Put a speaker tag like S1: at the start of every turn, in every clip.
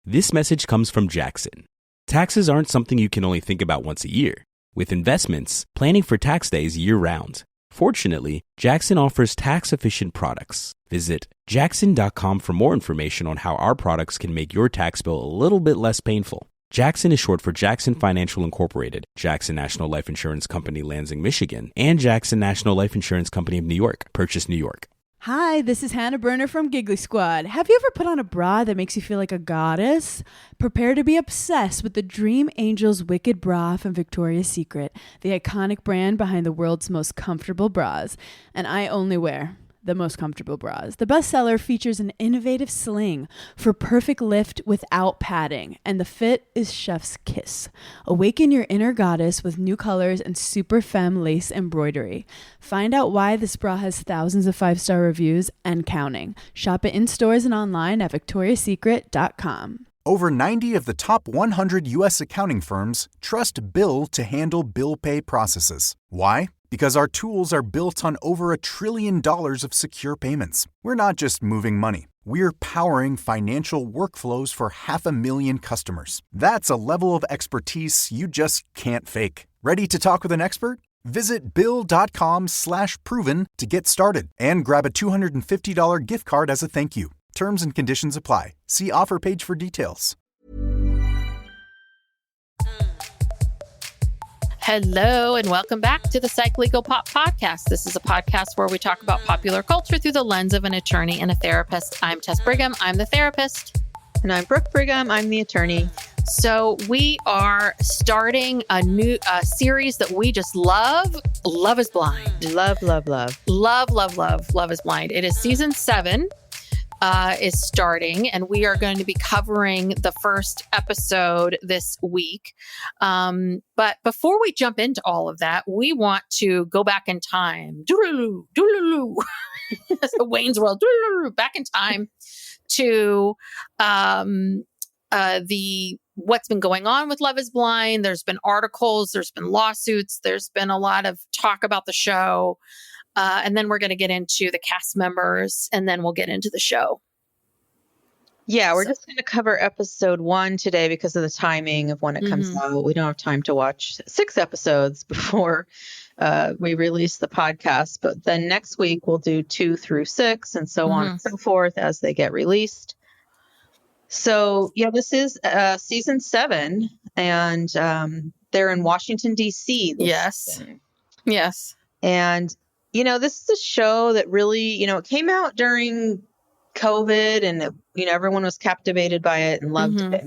S1: This message comes from Jackson. Taxes aren't something you can only think about once a year. With investments, planning for tax day is year-round. Fortunately, Jackson offers tax-efficient products. Visit jackson.com for more information on how our products can make your tax bill a little bit less painful. Jackson is short for Jackson Financial Incorporated, Jackson National Life Insurance Company, Lansing, Michigan, and Jackson National Life Insurance Company of New York, Purchase, New York.
S2: Hi, this is Hannah Berner from Giggly Squad. Have you ever put on a bra that makes you feel like a goddess? Prepare to be obsessed with the Dream Angels Wicked Bra from Victoria's Secret, the iconic brand behind the world's most comfortable bras. And I only wear the most comfortable bras. The bestseller features an innovative sling for perfect lift without padding, and the fit is chef's kiss. Awaken your inner goddess with new colors and super femme lace embroidery. Find out why this bra has thousands of 5-star reviews and counting. Shop it in stores and online at victoriassecret.com.
S3: Over 90 of the top 100 U.S. accounting firms trust Bill to handle bill pay processes. Why? Because our tools are built on over $1 trillion of secure payments. We're not just moving money. We're powering financial workflows for 500,000 customers. That's a level of expertise you just can't fake. Ready to talk with an expert? Visit Bill.com/proven to get started and grab a $250 gift card as a thank you. Terms and conditions apply. See offer page for details.
S4: Hello, and welcome back to the Psych Legal Pop Podcast. This is a podcast where we talk about popular culture through the lens of an attorney and a therapist. I'm Tess Brigham. I'm the therapist.
S5: And I'm Brooke Brigham. I'm the attorney.
S4: So we are starting a new series that we just love. Love is Blind.
S5: Love, love, love.
S4: Love, love, love. Love is Blind. It is season 7. Is starting, and we are going to be covering the first episode this week. But before we jump into all of that, we want to go back in time. Doodaloo, doodaloo. Wayne's World. Doodaloo, back in time to the what's been going on with Love is Blind. There's been articles, there's been lawsuits, there's been a lot of talk about the show. And then we're going to get into the cast members, and then we'll get into the show.
S5: Yeah, we're just going to cover episode 1 today because of the timing of when it comes out. We don't have time to watch 6 episodes before we release the podcast. But then next week we'll do 2 through 6 and so on and so forth as they get released. So, yeah, this is season 7, and they're in Washington, D.C.
S4: Yes. Yes.
S5: And this is a show that really, it came out during COVID, and, everyone was captivated by it and loved it.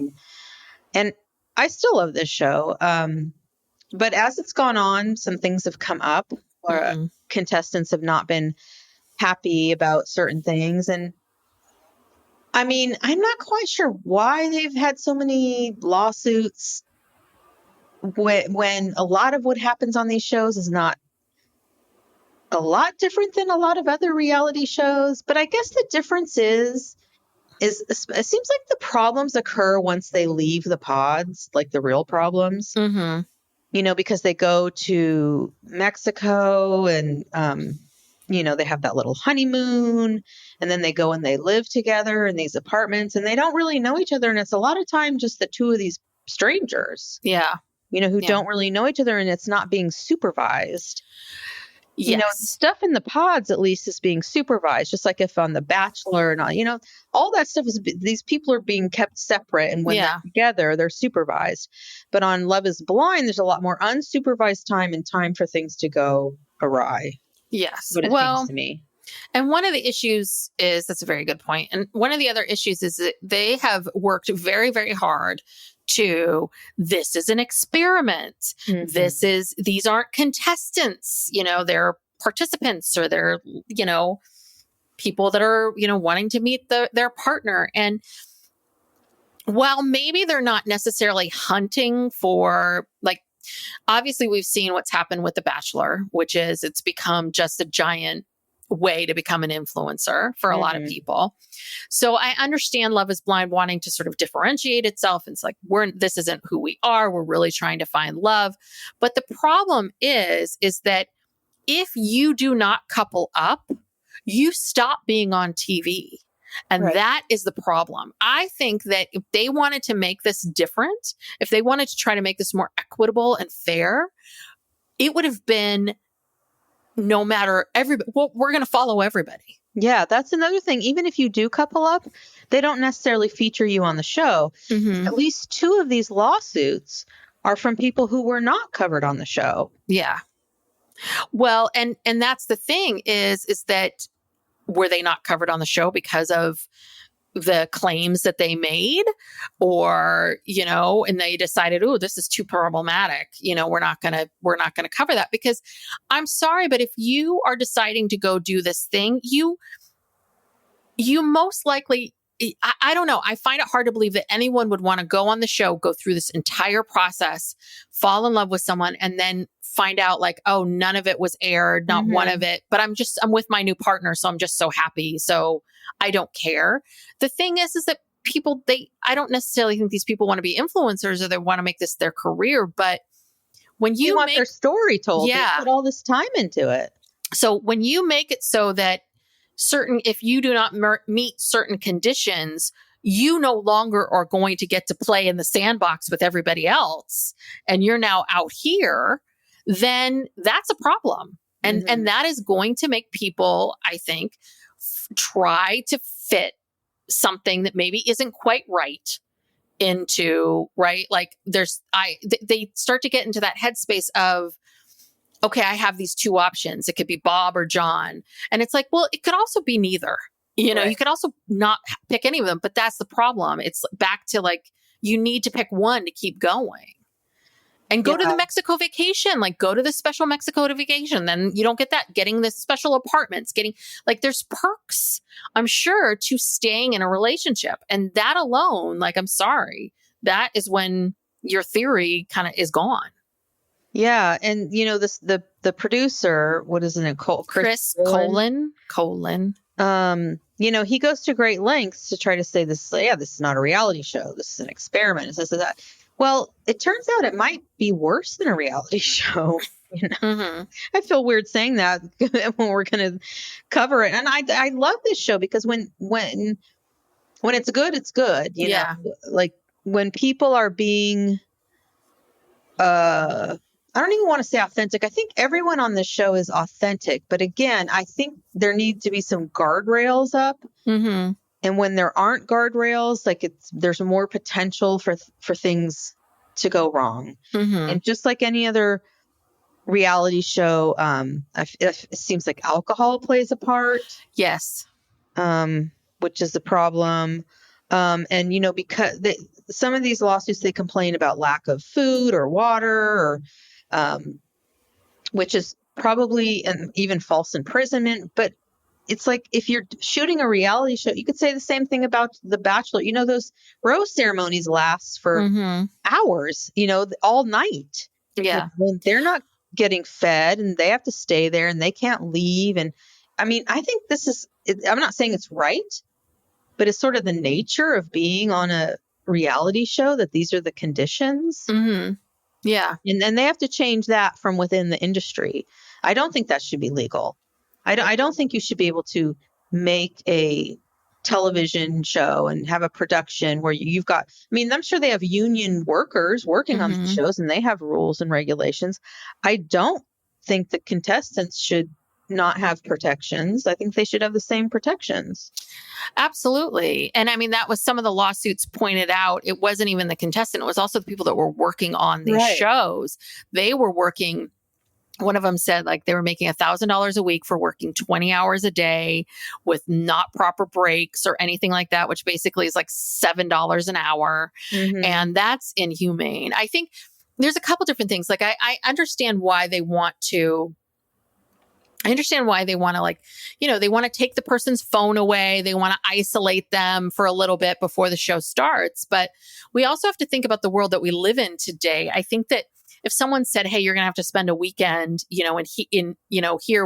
S5: And I still love this show. But as it's gone on, some things have come up where contestants have not been happy about certain things. And I mean, I'm not quite sure why they've had so many lawsuits when a lot of what happens on these shows is not a lot different than a lot of other reality shows. But I guess the difference is it seems like the problems occur once they leave the pods, like the real problems, because they go to Mexico and, they have that little honeymoon, and then they go and they live together in these apartments, and they don't really know each other. And it's a lot of time just the two of these strangers, who don't really know each other, and it's not being supervised.
S4: Yes.
S5: Stuff in the pods at least is being supervised, just like if on The Bachelor and all that stuff these people are being kept separate, and when they're together, they're supervised. But on Love is Blind, there's a lot more unsupervised time and time for things to go awry.
S4: Yes.
S5: What it seems to me.
S4: And one of the issues is, that's a very good point. And one of the other issues is that they have worked very, very hard this is an experiment. These aren't contestants, they're participants, or they're, people that are, wanting to meet their partner. And while maybe they're not necessarily hunting for, obviously we've seen what's happened with The Bachelor, which is it's become just a giant way to become an influencer for a lot of people. So I understand Love is Blind wanting to sort of differentiate itself. It's like, this isn't who we are. We're really trying to find love. But the problem is that if you do not couple up, you stop being on TV. And
S5: Right.
S4: that is the problem. I think that if they wanted to make this different, if they wanted to try to make this more equitable and fair, it would have been no matter everybody. Well, we're going to follow everybody.
S5: Yeah, that's another thing. Even if you do couple up, they don't necessarily feature you on the show.
S4: Mm-hmm.
S5: At least 2 of these lawsuits are from people who were not covered on the show.
S4: Yeah. Well, and that's the thing is that were they not covered on the show because of the claims that they made, or, and they decided, oh, this is too problematic. We're not going to cover that, because I'm sorry, but if you are deciding to go do this thing, you most likely, I don't know. I find it hard to believe that anyone would want to go on the show, go through this entire process, fall in love with someone, and then find out like, oh, none of it was aired, not one of it. But I'm with my new partner, so I'm just so happy. So I don't care. The thing is that people, I don't necessarily think these people want to be influencers or they want to make this their career. But when you
S5: want their story told,
S4: yeah,
S5: they put all this time into it.
S4: So when you make it so that if you do not meet certain conditions, you no longer are going to get to play in the sandbox with everybody else, and you're now out here, then that's a problem. And that is going to make people, I think, try to fit something that maybe isn't quite right into, right? Like they start to get into that headspace of, okay, I have these 2 options. It could be Bob or John. And it's like, well, it could also be neither.
S5: Right.
S4: You could also not pick any of them, but that's the problem. It's back to like, you need to pick one to keep going. And go to the Mexico vacation, like go to the special Mexico vacation. Then you don't get that. Getting the special apartments, there's perks, I'm sure, to staying in a relationship. And that alone, like, I'm sorry, that is when your theory kind of is gone.
S5: Yeah. And, the producer, what is it?
S4: Chris Colin.
S5: He goes to great lengths to try to say this is not a reality show. This is an experiment. It's this and that. Well, it turns out it might be worse than a reality show. I feel weird saying that when we're going to cover it. And I love this show because when it's good, it's good. You know, like when people are being, I don't even want to say authentic. I think everyone on this show is authentic. But again, I think there need to be some guardrails up.
S4: Mm-hmm.
S5: And when there aren't guardrails, there's more potential for things to go wrong.
S4: Mm-hmm.
S5: And just like any other reality show, it seems like alcohol plays a part.
S4: Yes.
S5: Which is the problem. And, because some of these lawsuits, they complain about lack of food or water, or which is probably even false imprisonment. But it's like, if you're shooting a reality show, you could say the same thing about The Bachelor. Those rose ceremonies last for hours, all night.
S4: Yeah.
S5: When they're not getting fed and they have to stay there and they can't leave. And I mean, I think I'm not saying it's right, but it's sort of the nature of being on a reality show that these are the conditions.
S4: Mm-hmm. Yeah.
S5: And they have to change that from within the industry. I don't think that should be legal. I don't think you should be able to make a television show and have a production where you've got, I'm sure they have union workers working on these shows and they have rules and regulations. I don't think the contestants should not have protections. I think they should have the same protections.
S4: Absolutely. And that was some of the lawsuits pointed out. It wasn't even the contestant. It was also the people that were working on these shows. They were working. One of them said like they were making $1,000 a week for working 20 hours a day with not proper breaks or anything like that, which basically is like $7 an hour. Mm-hmm. And that's inhumane. I think there's a couple different things. Like I understand why they want to. I understand why they want to they want to take the person's phone away. They want to isolate them for a little bit before the show starts. But we also have to think about the world that we live in today. I think that if someone said, hey, you're going to have to spend a weekend, here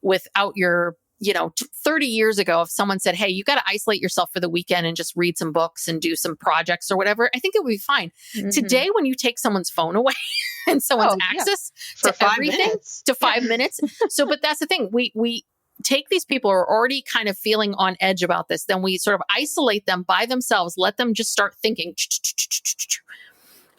S4: without your, 30 years ago, if someone said, hey, you got to isolate yourself for the weekend and just read some books and do some projects or whatever, I think it would be fine. Mm-hmm. Today, when you take someone's phone away and someone's access to everything to 5 minutes. So, but that's the thing. take these people who are already kind of feeling on edge about this, then we sort of isolate them by themselves, let them just start thinking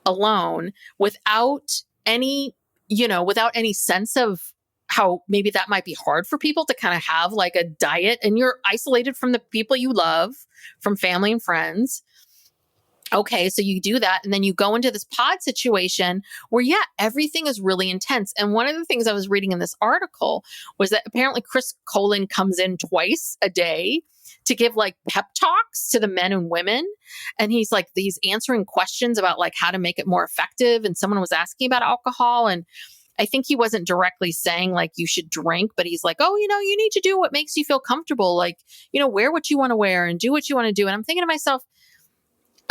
S4: alone without any, without any sense of how maybe that might be hard for people to kind of have like a diet, and you're isolated from the people you love, from family and friends. Okay, so you do that, and then you go into this pod situation where, everything is really intense. And one of the things I was reading in this article was that apparently Chris Colin comes in twice a day to give like pep talks to the men and women. And he's answering questions about like how to make it more effective. And someone was asking about alcohol, and I think he wasn't directly saying like you should drink, but he's like, oh, you need to do what makes you feel comfortable. Like, wear what you want to wear and do what you want to do. And I'm thinking to myself,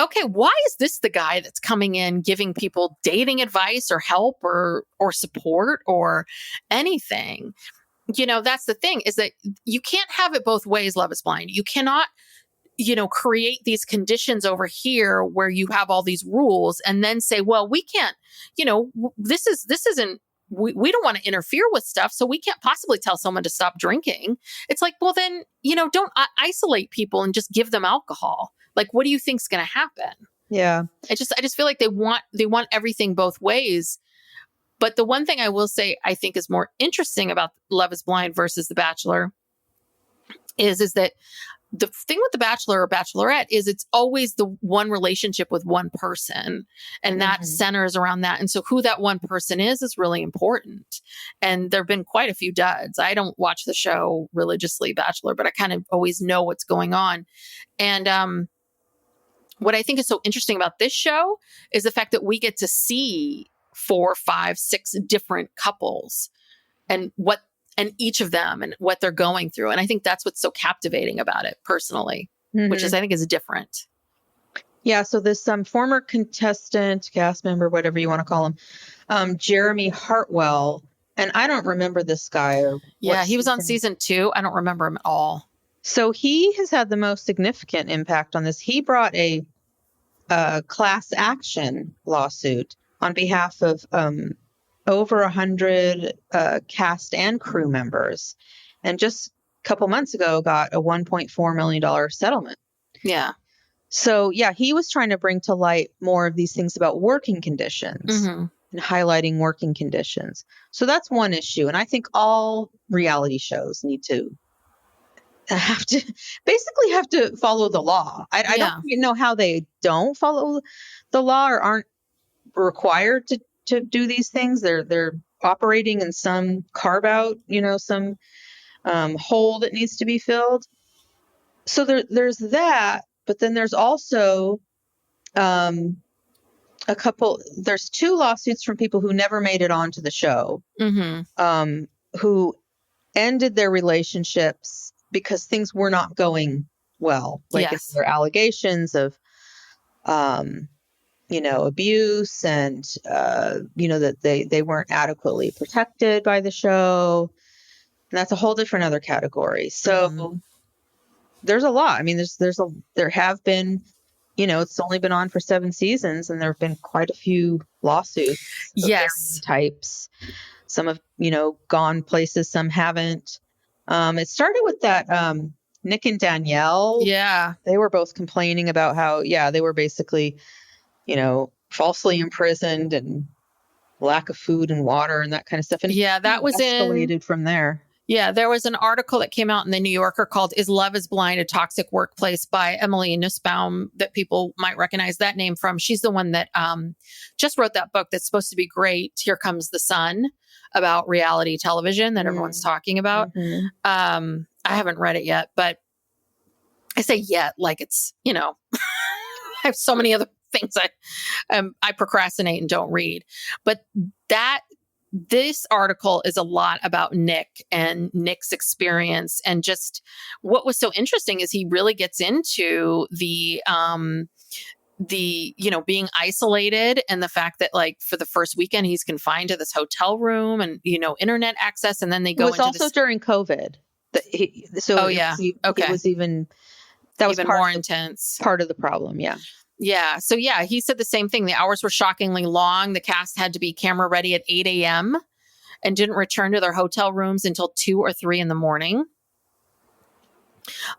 S4: okay, why is this the guy that's coming in giving people dating advice or help or support or anything? That's the thing, is that you can't have it both ways, Love is Blind. You cannot, create these conditions over here where you have all these rules and then say, well, we can't, this isn't, we don't want to interfere with stuff, so we can't possibly tell someone to stop drinking. It's like, well, then, don't isolate people and just give them alcohol. Like, what do you think's going to happen?
S5: Yeah.
S4: I just feel like they want everything both ways. But the one thing I will say I think is more interesting about Love is Blind versus The Bachelor is that the thing with The Bachelor or Bachelorette is it's always the one relationship with one person, and that centers around that. And so who that one person is really important. And there've been quite a few duds. I don't watch the show religiously, Bachelor, but I kind of always know what's going on. And what I think is so interesting about this show is the fact that we get to see 4, 5, 6 different couples and each of them and what they're going through. And I think that's what's so captivating about it personally, which I think is different.
S5: Yeah. So this former contestant, cast member, whatever you want to call him, Jeremy Hartwell. And I don't remember this guy.
S4: He was on season 2. I don't remember him at all.
S5: So he has had the most significant impact on this. He brought a class action lawsuit on behalf of over 100 cast and crew members, and just a couple months ago got a $1.4 million settlement.
S4: Yeah.
S5: So he was trying to bring to light more of these things about working conditions and highlighting working conditions. So that's one issue. And I think all reality shows need to have to follow the law. I don't even know how they don't follow the law or aren't required to do these things. They're operating in some carve out, some hole that needs to be filled. So there's that, but then there's also there's 2 lawsuits from people who never made it onto the show, who ended their relationships because things were not going well. Like if there were allegations of abuse and, that they weren't adequately protected by the show. And that's a whole different other category. So there's a lot. I mean, there have been, it's only been on for 7 seasons, and there have been quite a few lawsuits. Yes. Types. Some have, gone places, some haven't. It started with that, Nick and Danielle.
S4: Yeah.
S5: They were both complaining about how, they were basically, falsely imprisoned and lack of food and water and that kind of stuff. And
S4: that was
S5: escalated from there.
S4: Yeah, there was an article that came out in the New Yorker called "Is Love is Blind a Toxic Workplace?" by Emily Nussbaum, that people might recognize that name from. She's the one that just wrote that book that's supposed to be great, Here Comes the Sun, about reality television that everyone's talking about. I haven't read it yet, but I say yet like it's, I have so many other things I procrastinate and don't read. But this article is a lot about Nick and Nick's experience. And just what was so interesting is he really gets into the being isolated, and the fact that like for the first weekend he's confined to this hotel room and, internet access. And then they go into
S5: also during COVID. It was even, that was
S4: even more intense.
S5: Part of the problem. Yeah.
S4: Yeah. So he said the same thing. The hours were shockingly long. The cast had to be camera ready at 8 a.m. and didn't return to their hotel rooms until 2 or 3 in the morning.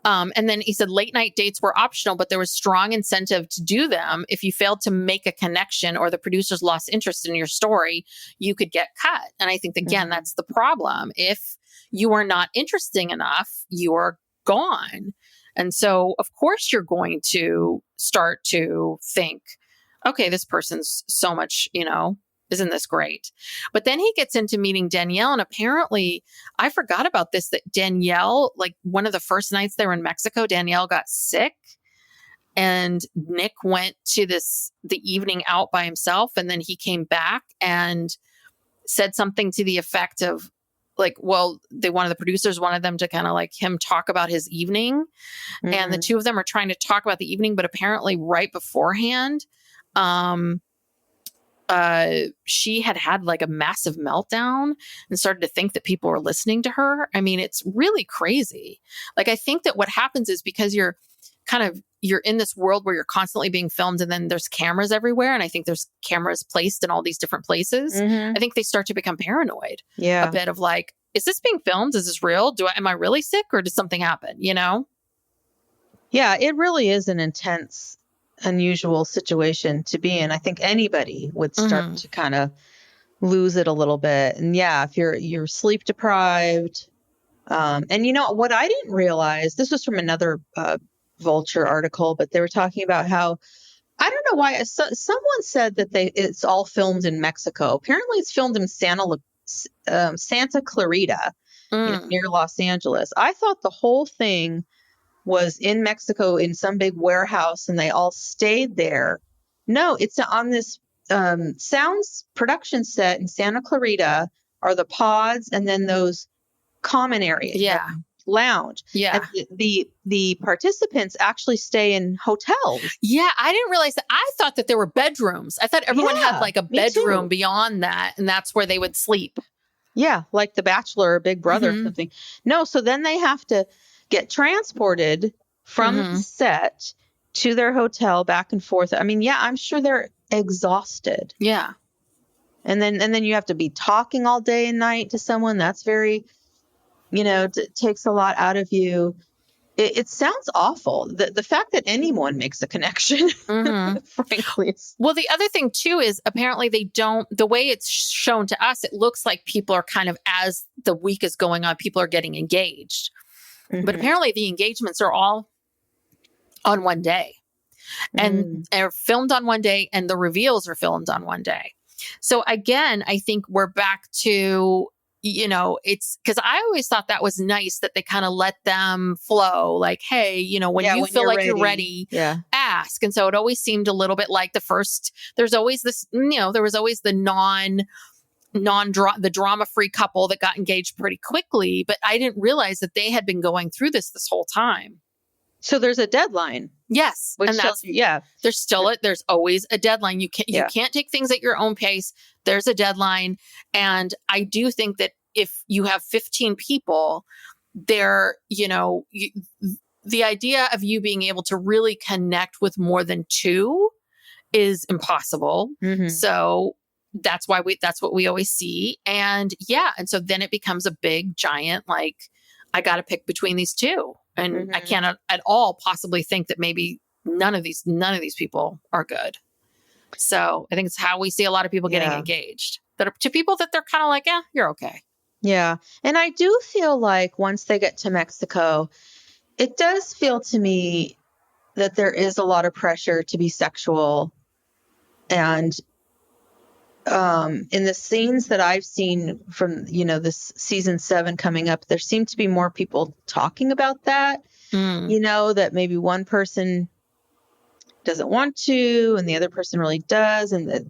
S4: And then he said late night dates were optional, but there was strong incentive to do them. If you failed to make a connection or the producers lost interest in your story, you could get cut. And I think, again, that's the problem. If you are not interesting enough, you are gone. And so, of course, you're going to start to think, okay, this person's so much, isn't this great? But then he gets into meeting Danielle. And apparently, I forgot about this, that Danielle, like one of the first nights they were in Mexico, Danielle got sick. And Nick went to the evening out by himself. And then he came back and said something to the effect of, like, well, the producers wanted them to kind of like him talk about his evening. And the two of them are trying to talk about the evening, but apparently right beforehand, she had like a massive meltdown and started to think that people were listening to her. I mean, it's really crazy. Like, I think that what happens is because you're in this world where you're constantly being filmed and then there's cameras everywhere. And I think there's cameras placed in all these different places. I think they start to become paranoid.
S5: Yeah.
S4: A bit of like, is this being filmed? Is this real? Am I really sick or did something happen? Yeah,
S5: it really is an intense, unusual situation to be in. I think anybody would start to kind of lose it a little bit. And yeah, if you're sleep deprived, and what I didn't realize, this was from another Vulture article, but they were talking about how, I don't know why, someone said that it's all filmed in Mexico. Apparently it's filmed in Santa Clarita, near Los Angeles. I thought the whole thing was in Mexico in some big warehouse and they all stayed there. No, it's on this sounds production set in Santa Clarita are the pods and then those common areas.
S4: Yeah.
S5: Lounge.
S4: Yeah.
S5: And the participants actually stay in hotels.
S4: Yeah. I didn't realize that. I thought that there were bedrooms. I thought everyone had like a bedroom beyond that. And that's where they would sleep.
S5: Yeah. Like The Bachelor or Big Brother or something. No. So then they have to get transported from the set to their hotel back and forth. I mean, yeah, I'm sure they're exhausted.
S4: Yeah.
S5: And then you have to be talking all day and night to someone. That's very, takes a lot out of you. It sounds awful. The fact that anyone makes a connection, frankly.
S4: Well, the other thing too is apparently the way it's shown to us, it looks like people are kind of, as the week is going on, people are getting engaged. But apparently the engagements are all on one day and are filmed on one day and the reveals are filmed on one day. So again, I think we're back to, it's because I always thought that was nice that they kind of let them flow. Like, hey, when you feel like you're ready, ask. And so it always seemed a little bit like there's always this, there was always the the drama-free couple that got engaged pretty quickly, but I didn't realize that they had been going through this whole time.
S5: So there's a deadline.
S4: Yes. And there's always a deadline. You can't take things at your own pace. There's a deadline. And I do think that if you have 15 people there, the idea of you being able to really connect with more than two is impossible. So that's what we always see. And and so then it becomes a big giant, like, I got to pick between these two. And I can't at all possibly think that maybe none of these people are good. So I think it's how we see a lot of people getting engaged, that are to people that they're kind of like, you're okay.
S5: Yeah. And I do feel like once they get to Mexico, it does feel to me that there is a lot of pressure to be sexual. And in the scenes that I've seen from, this season 7 coming up, there seem to be more people talking about that, that maybe one person doesn't want to and the other person really does. And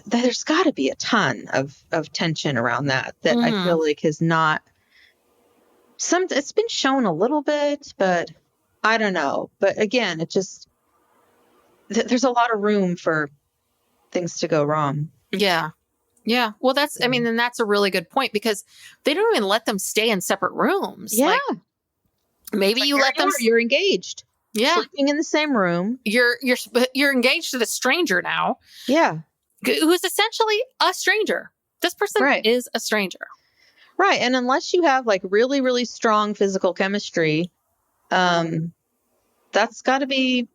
S5: there's got to be a ton of tension around that I feel like is not it's been shown a little bit, but I don't know. But again, it just, there's a lot of room for things to go wrong.
S4: Yeah. Yeah. Well, that's a really good point because they don't even let them stay in separate rooms.
S5: Yeah.
S4: Like, maybe you let them.
S5: You're engaged.
S4: Yeah.
S5: Sleeping in the same room.
S4: You're engaged to the stranger now.
S5: Yeah.
S4: Who's essentially a stranger. This person is a stranger.
S5: Right. And unless you have like really, really strong physical chemistry, that's got to be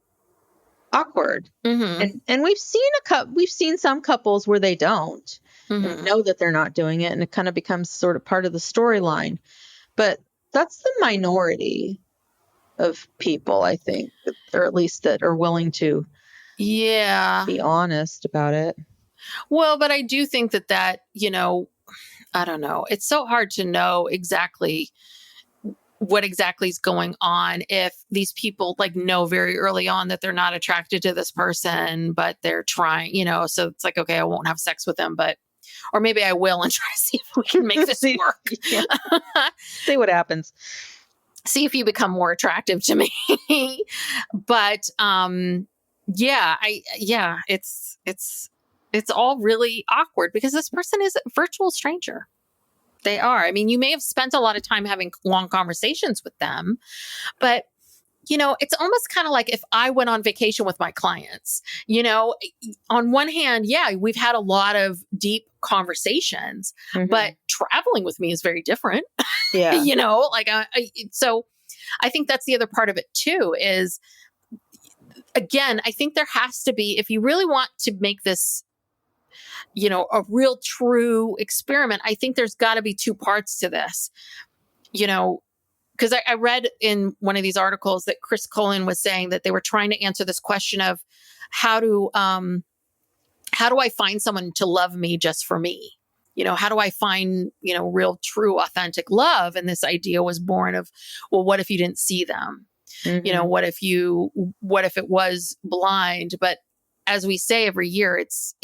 S5: awkward. And we've seen some couples where they don't and know that they're not doing it, and it kind of becomes sort of part of the storyline. But that's the minority of people, I think, or at least that are willing to be honest about it.
S4: Well, but I do think that, I don't know. It's so hard to know exactly what exactly is going on if these people like know very early on that they're not attracted to this person, but they're trying, so it's like, okay, I won't have sex with them, or maybe I will and try to see if we can make this work.
S5: See what happens.
S4: See if you become more attractive to me. But, it's all really awkward because this person is a virtual stranger. They are. I mean, you may have spent a lot of time having long conversations with them, but it's almost kind of like if I went on vacation with my clients, on one hand, we've had a lot of deep conversations, but traveling with me is very different.
S5: Yeah.
S4: So I think that's the other part of it too, is again, I think there has to be, if you really want to make this, a real true experiment, I think there's got to be two parts to this, because I read in one of these articles that Chris Cullen was saying that they were trying to answer this question of how do I find someone to love me just for me? How do I find, real, true, authentic love? And this idea was born of, well, what if you didn't see them? What if it was blind? But as we say every year, it's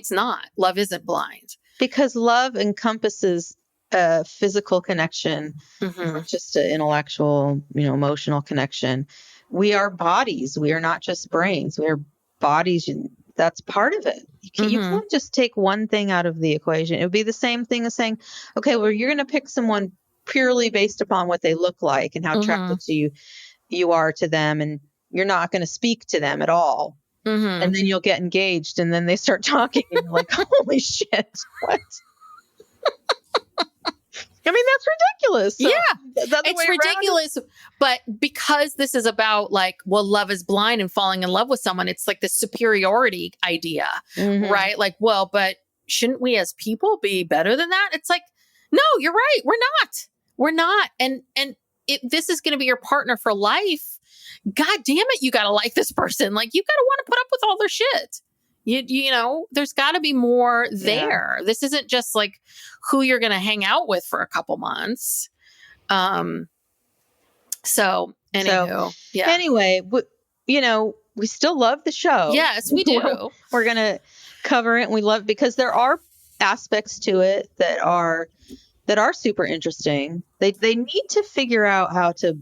S4: not. Love isn't blind. Because
S5: love encompasses a physical connection, not just an intellectual, emotional connection. We are bodies. We are not just brains. We are bodies. That's part of it. You can't just take one thing out of the equation. It would be the same thing as saying, okay, well, you're going to pick someone purely based upon what they look like and how attracted to you are to them, and you're not going to speak to them at all. And then you'll get engaged, and then they start talking, and you're like, holy shit, what? I mean, that's ridiculous. So
S4: it's ridiculous. But because this is about like, well, love is blind and falling in love with someone, it's like the superiority idea, right? Like, well, but shouldn't we as people be better than that? It's like, no, you're right. We're not. And this is going to be your partner for life. God damn it. You got to like this person. Like, you got to want to put up with all their shit. There's got to be more there. Yeah. This isn't just like who you're going to hang out with for a couple months.
S5: Anyway, we still love the show.
S4: Yes, we do.
S5: We're going to cover it. And we love, because there are aspects to it that are super interesting. They need to figure out how to,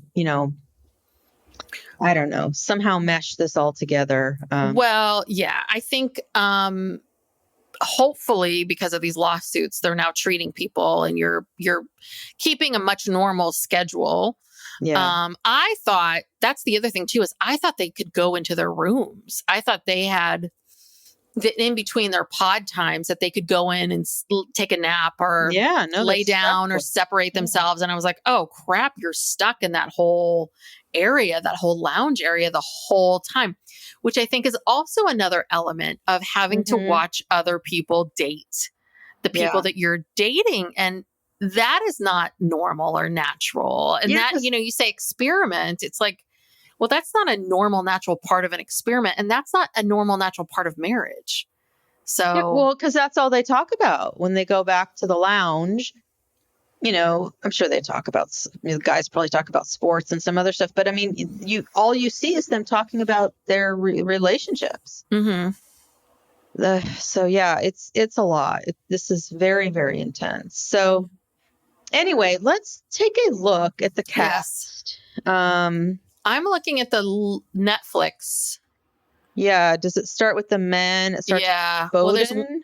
S5: I don't know, somehow mesh this all together.
S4: I think hopefully because of these lawsuits, they're now treating people and you're keeping a much normal schedule.
S5: Yeah.
S4: I thought that's the other thing too, is I thought they could go into their rooms. I thought they had in between their pod times that they could go in and take a nap or lay down or separate themselves. And I was like, oh crap, you're stuck in that whole area, that whole lounge area the whole time, which I think is also another element of having to watch other people date the people that you're dating. And that is not normal or natural. And you say experiment, it's like, well, that's not a normal, natural part of an experiment. And that's not a normal, natural part of marriage. So,
S5: because that's all they talk about when they go back to the lounge. I'm sure they talk about, the guys probably talk about sports and some other stuff. But I mean, all you see is them talking about their relationships. So yeah, it's a lot. This is very, very intense. So anyway, let's take a look at the cast.
S4: Yes. I'm looking at the Netflix.
S5: Yeah. Does it start with the men? It starts with Bowden?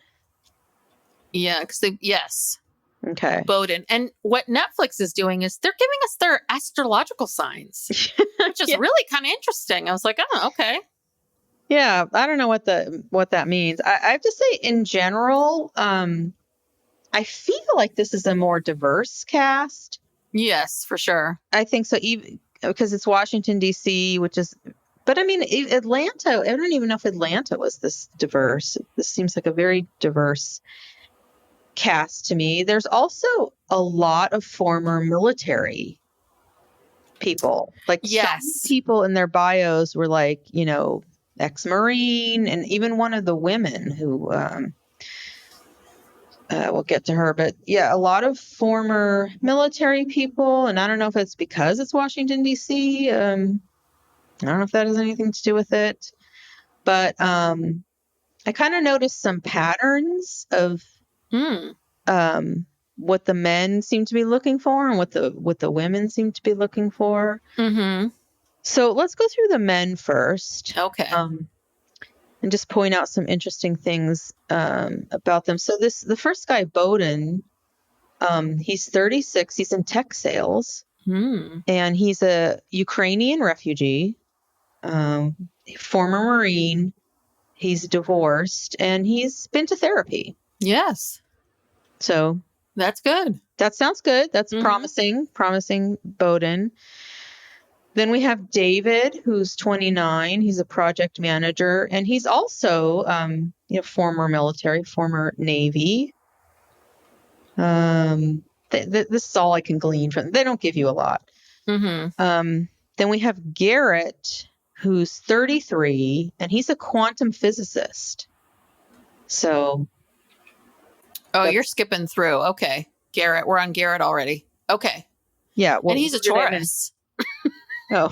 S4: Yes.
S5: Okay.
S4: Bowden. And what Netflix is doing is they're giving us their astrological signs, which is really kind of interesting. I was like, oh, okay.
S5: Yeah. I don't know what that means. I have to say, in general, I feel like this is a more diverse cast.
S4: Yes, for sure.
S5: I think so, even because it's Washington, D.C., which is, but I mean, Atlanta, I don't even know if Atlanta was this diverse. This seems like a very diverse cast to me. There's also a lot of former military people. Like some
S4: Yes.
S5: people in their bios were like, ex-Marine, and even one of the women who, we'll get to her, but yeah, a lot of former military people. And I don't know if it's because it's Washington, D.C. I don't know if that has anything to do with it, but I kind of noticed some patterns of what the men seem to be looking for and what the women seem to be looking for.
S4: Mm-hmm.
S5: So let's go through the men first.
S4: Okay.
S5: And just point out some interesting things about them. So the first guy, Bowden, he's 36. He's in tech sales, and he's a Ukrainian refugee, former Marine. He's divorced, and he's been to therapy.
S4: Yes.
S5: So
S4: that's good.
S5: That sounds good. That's promising, Bowden. Then we have David, who's 29. He's a project manager, and he's also, former military, former Navy. This is all I can glean from. They don't give you a lot. Then we have Garrett, who's 33, and he's a quantum physicist. So.
S4: Oh, you're skipping through. Okay. Garrett. We're on Garrett already. Okay.
S5: Yeah. Well,
S4: and he's a Taurus.
S5: Oh.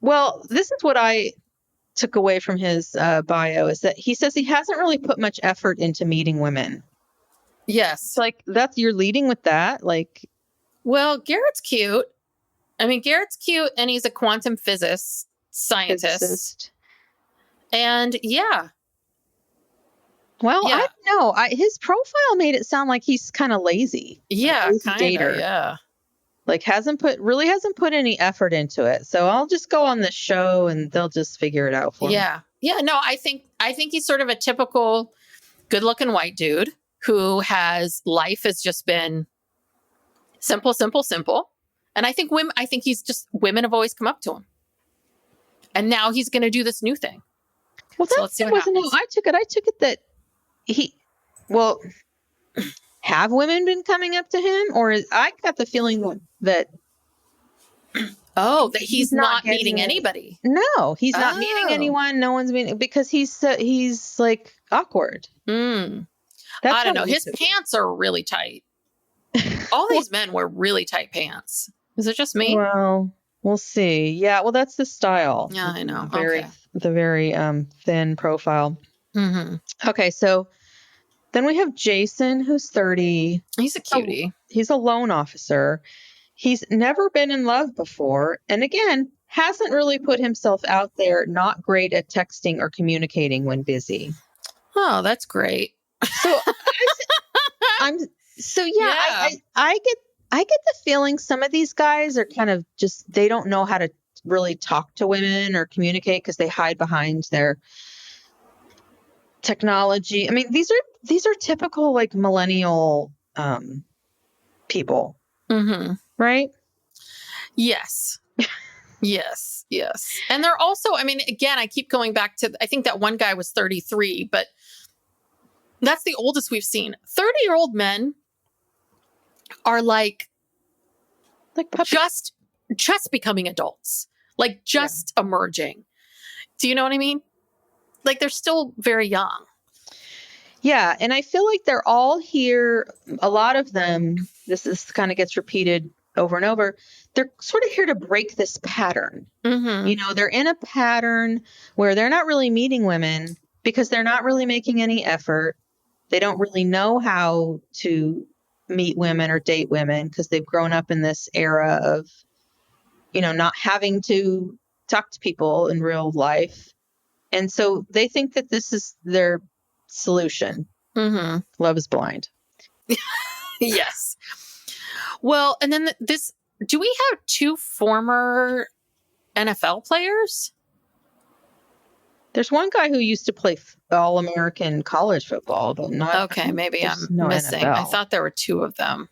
S5: Well, this is what I took away from his bio, is that he says he hasn't really put much effort into meeting women.
S4: Yes.
S5: Like, you're leading with that. Like,
S4: well, Garrett's cute. I mean, Garrett's cute, and he's a quantum scientist. And yeah.
S5: Well, I don't know. His profile made it sound like he's kind of lazy.
S4: Yeah, kind of. Yeah.
S5: Like really hasn't put any effort into it. So I'll just go on this show and they'll just figure it out for me.
S4: Yeah. Yeah. No, I think he's sort of a typical good looking white dude who life has just been simple, simple, simple. And I think women have always come up to him. And now he's going to do this new thing.
S5: Well, that wasn't how I took it. I took it that have women been coming up to him, or I got the feeling that
S4: that he's not meeting anybody.
S5: No, he's not meeting anyone. No one's meeting, because he's like awkward.
S4: I don't know. His pants are really tight. All these men wear really tight pants. Is it just me?
S5: Well, we'll see. Yeah. Well, that's the style.
S4: Yeah, I know.
S5: The very thin profile.
S4: Mm-hmm.
S5: Okay, so then we have Jason, who's 30.
S4: He's a cutie.
S5: He's a loan officer. He's never been in love before. And again, hasn't really put himself out there, not great at texting or communicating when busy.
S4: Oh, that's great.
S5: So I get the feeling some of these guys are kind of just, they don't know how to really talk to women or communicate because they hide behind their technology. I mean, these are typical like millennial people, right?
S4: Yes. Yes. And they're also, I mean, again, I keep going back to, I think that one guy was 33, but that's the oldest we've seen. 30-year-old men are like just becoming adults, like just emerging. Do you know what I mean? Like they're still very young.
S5: Yeah. And I feel like they're all here. A lot of them, this kind of gets repeated over and over. They're sort of here to break this pattern. They're in a pattern where they're not really meeting women because they're not really making any effort. They don't really know how to meet women or date women because they've grown up in this era of, not having to talk to people in real life. And so they think that this is their solution. Love is blind.
S4: Yes. Well, and then do we have two former NFL players?
S5: There's one guy who used to play All-American college football, but not.
S4: Okay, maybe I'm
S5: no
S4: missing.
S5: NFL.
S4: I thought there were two of them.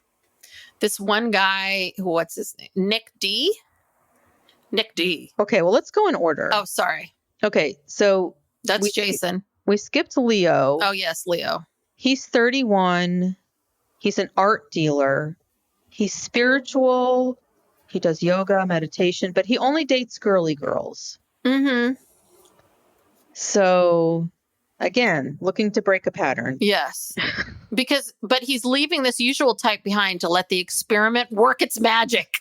S4: This one guy, what's his name? Nick D? Nick D.
S5: Okay, well, let's go in order.
S4: Oh, sorry.
S5: Okay, so
S4: That's Jason.
S5: We skipped Leo.
S4: Oh, yes, Leo.
S5: He's 31. He's an art dealer. He's spiritual. He does yoga, meditation, but he only dates girly girls.
S4: Mm-hmm.
S5: So, again, looking to break a pattern.
S4: Yes. But he's leaving this usual type behind to let the experiment work its magic.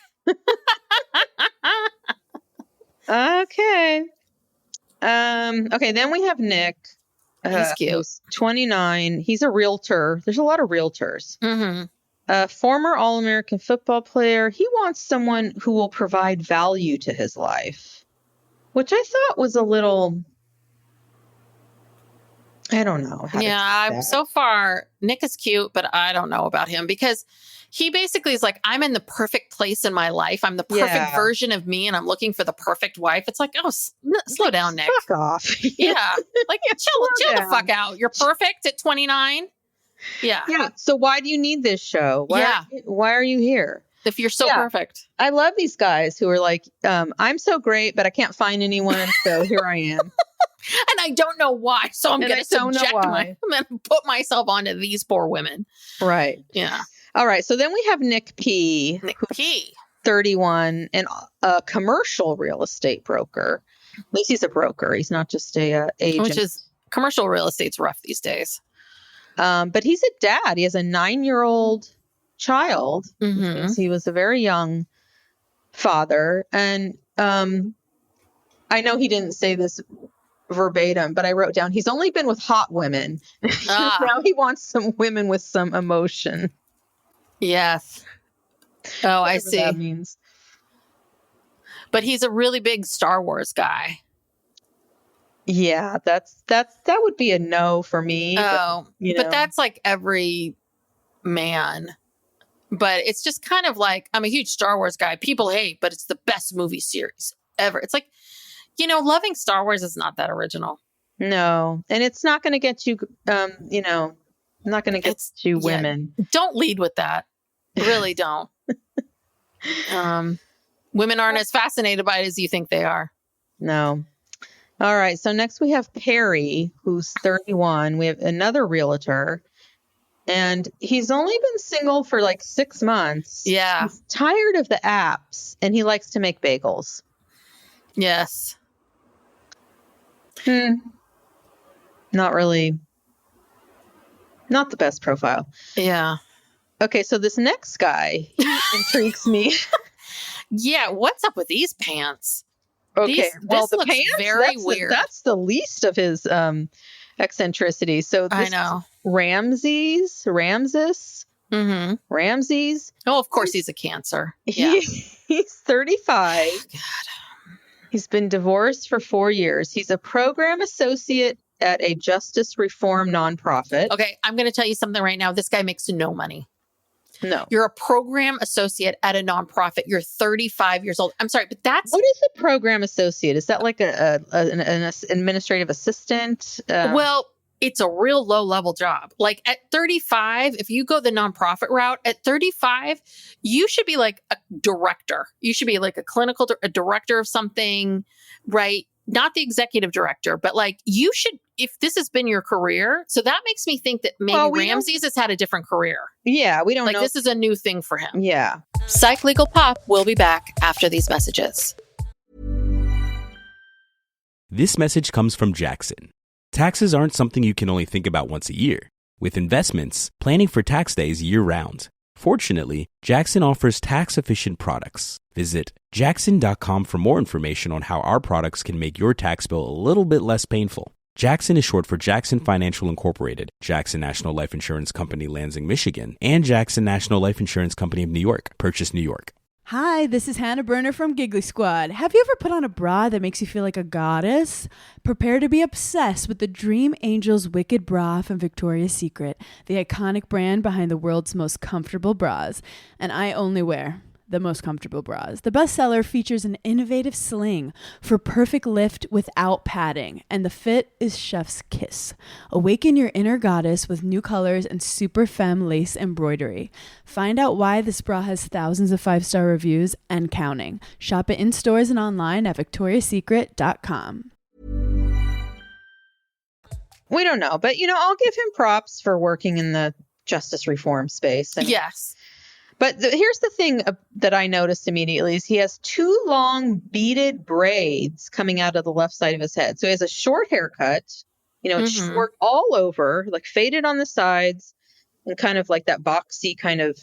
S5: Okay. Okay, then we have Nick.
S4: He's cute.
S5: Who's 29. He's a realtor. There's a lot of realtors.
S4: Mm-hmm.
S5: A former All-American football player. He wants someone who will provide value to his life, which I thought was a little, I don't know.
S4: So far, Nick is cute, but I don't know about him because he basically is like, I'm in the perfect place in my life. I'm the perfect version of me, and I'm looking for the perfect wife. It's like, oh, slow down, Nick.
S5: Fuck off.
S4: Yeah. Like, chill the fuck out. You're perfect at 29. Yeah.
S5: Yeah. So why do you need this show? Why are you here?
S4: If you're so perfect.
S5: I love these guys who are like, I'm so great, but I can't find anyone. So here I am.
S4: And I don't know why. So I'm going to put myself onto these poor women.
S5: Right.
S4: Yeah.
S5: All right. So then we have Nick P. 31 and a commercial real estate broker. At least he's a broker. He's not just a agent.
S4: Which is, commercial real estate's rough these days.
S5: But he's a dad. He has a 9-year-old child.
S4: Mm-hmm.
S5: He was a very young father. And I know he didn't say this verbatim, but I wrote down, he's only been with hot women. Now he wants some women with some emotion.
S4: Yes. Oh, I see.
S5: That means.
S4: But he's a really big Star Wars guy.
S5: Yeah, that would be a no for me.
S4: Oh, but that's like every man. But it's just kind of like, I'm a huge Star Wars guy. People hate, but it's the best movie series ever. It's like, loving Star Wars is not that original.
S5: No, and it's not going to get you, not going to get you women.
S4: Don't lead with that. Really don't. Women aren't as fascinated by it as you think they are.
S5: No. All right. So next we have Perry, who's 31. We have another realtor. And he's only been single for like 6 months.
S4: Yeah.
S5: He's tired of the apps and he likes to make bagels.
S4: Yes.
S5: Not really. Not the best profile.
S4: Yeah.
S5: Okay. So this next guy, he intrigues me.
S4: Yeah. What's up with these pants?
S5: Okay.
S4: This looks
S5: pants,
S4: very weird.
S5: That's the least of his eccentricity. So this
S4: I know.
S5: Ramses.
S4: Mm-hmm.
S5: Ramses.
S4: Oh, of course he's a Cancer. Yeah.
S5: He's 35.
S4: God.
S5: He's been divorced for 4 years. He's a program associate at a justice reform nonprofit.
S4: Okay, I'm going to tell you something right now. This guy makes no money.
S5: No.
S4: You're a program associate at a nonprofit. You're 35 years old. I'm sorry, but that's...
S5: What is a program associate? Is that like an administrative assistant?
S4: Well, it's a real low-level job. Like at 35, if you go the nonprofit route, at 35, you should be like a director. You should be like a director of something, right? Not the executive director, but like you should, if this has been your career. So that makes me think that maybe Ramses has had a different career.
S5: Yeah, we don't know.
S4: Like this is a new thing for him.
S5: Yeah.
S4: Psych Legal Pop will be back after these messages.
S1: This message comes from Jackson. Taxes aren't something you can only think about once a year. With investments, planning for tax day is year-round. Fortunately, Jackson offers tax-efficient products. Visit jackson.com for more information on how our products can make your tax bill a little bit less painful. Jackson is short for Jackson Financial Incorporated, Jackson National Life Insurance Company, Lansing, Michigan, and Jackson National Life Insurance Company of New York, Purchase, New York.
S2: Hi, this is Hannah Berner from Giggly Squad. Have you ever put on a bra that makes you feel like a goddess? Prepare to be obsessed with the Dream Angel's Wicked Bra from Victoria's Secret, the iconic brand behind the world's most comfortable bras. And I only wear the most comfortable bras. The bestseller features an innovative sling for perfect lift without padding, and the fit is chef's kiss. Awaken your inner goddess with new colors and super femme lace embroidery. Find out why this bra has thousands of 5-star reviews and counting. Shop it in stores and online at victoriasecret.com.
S5: We don't know, but I'll give him props for working in the justice reform space.
S4: Yes.
S5: But here's the thing that I noticed immediately is he has 2 long beaded braids coming out of the left side of his head. So he has a short haircut, it's short all over, like faded on the sides and kind of like that boxy kind of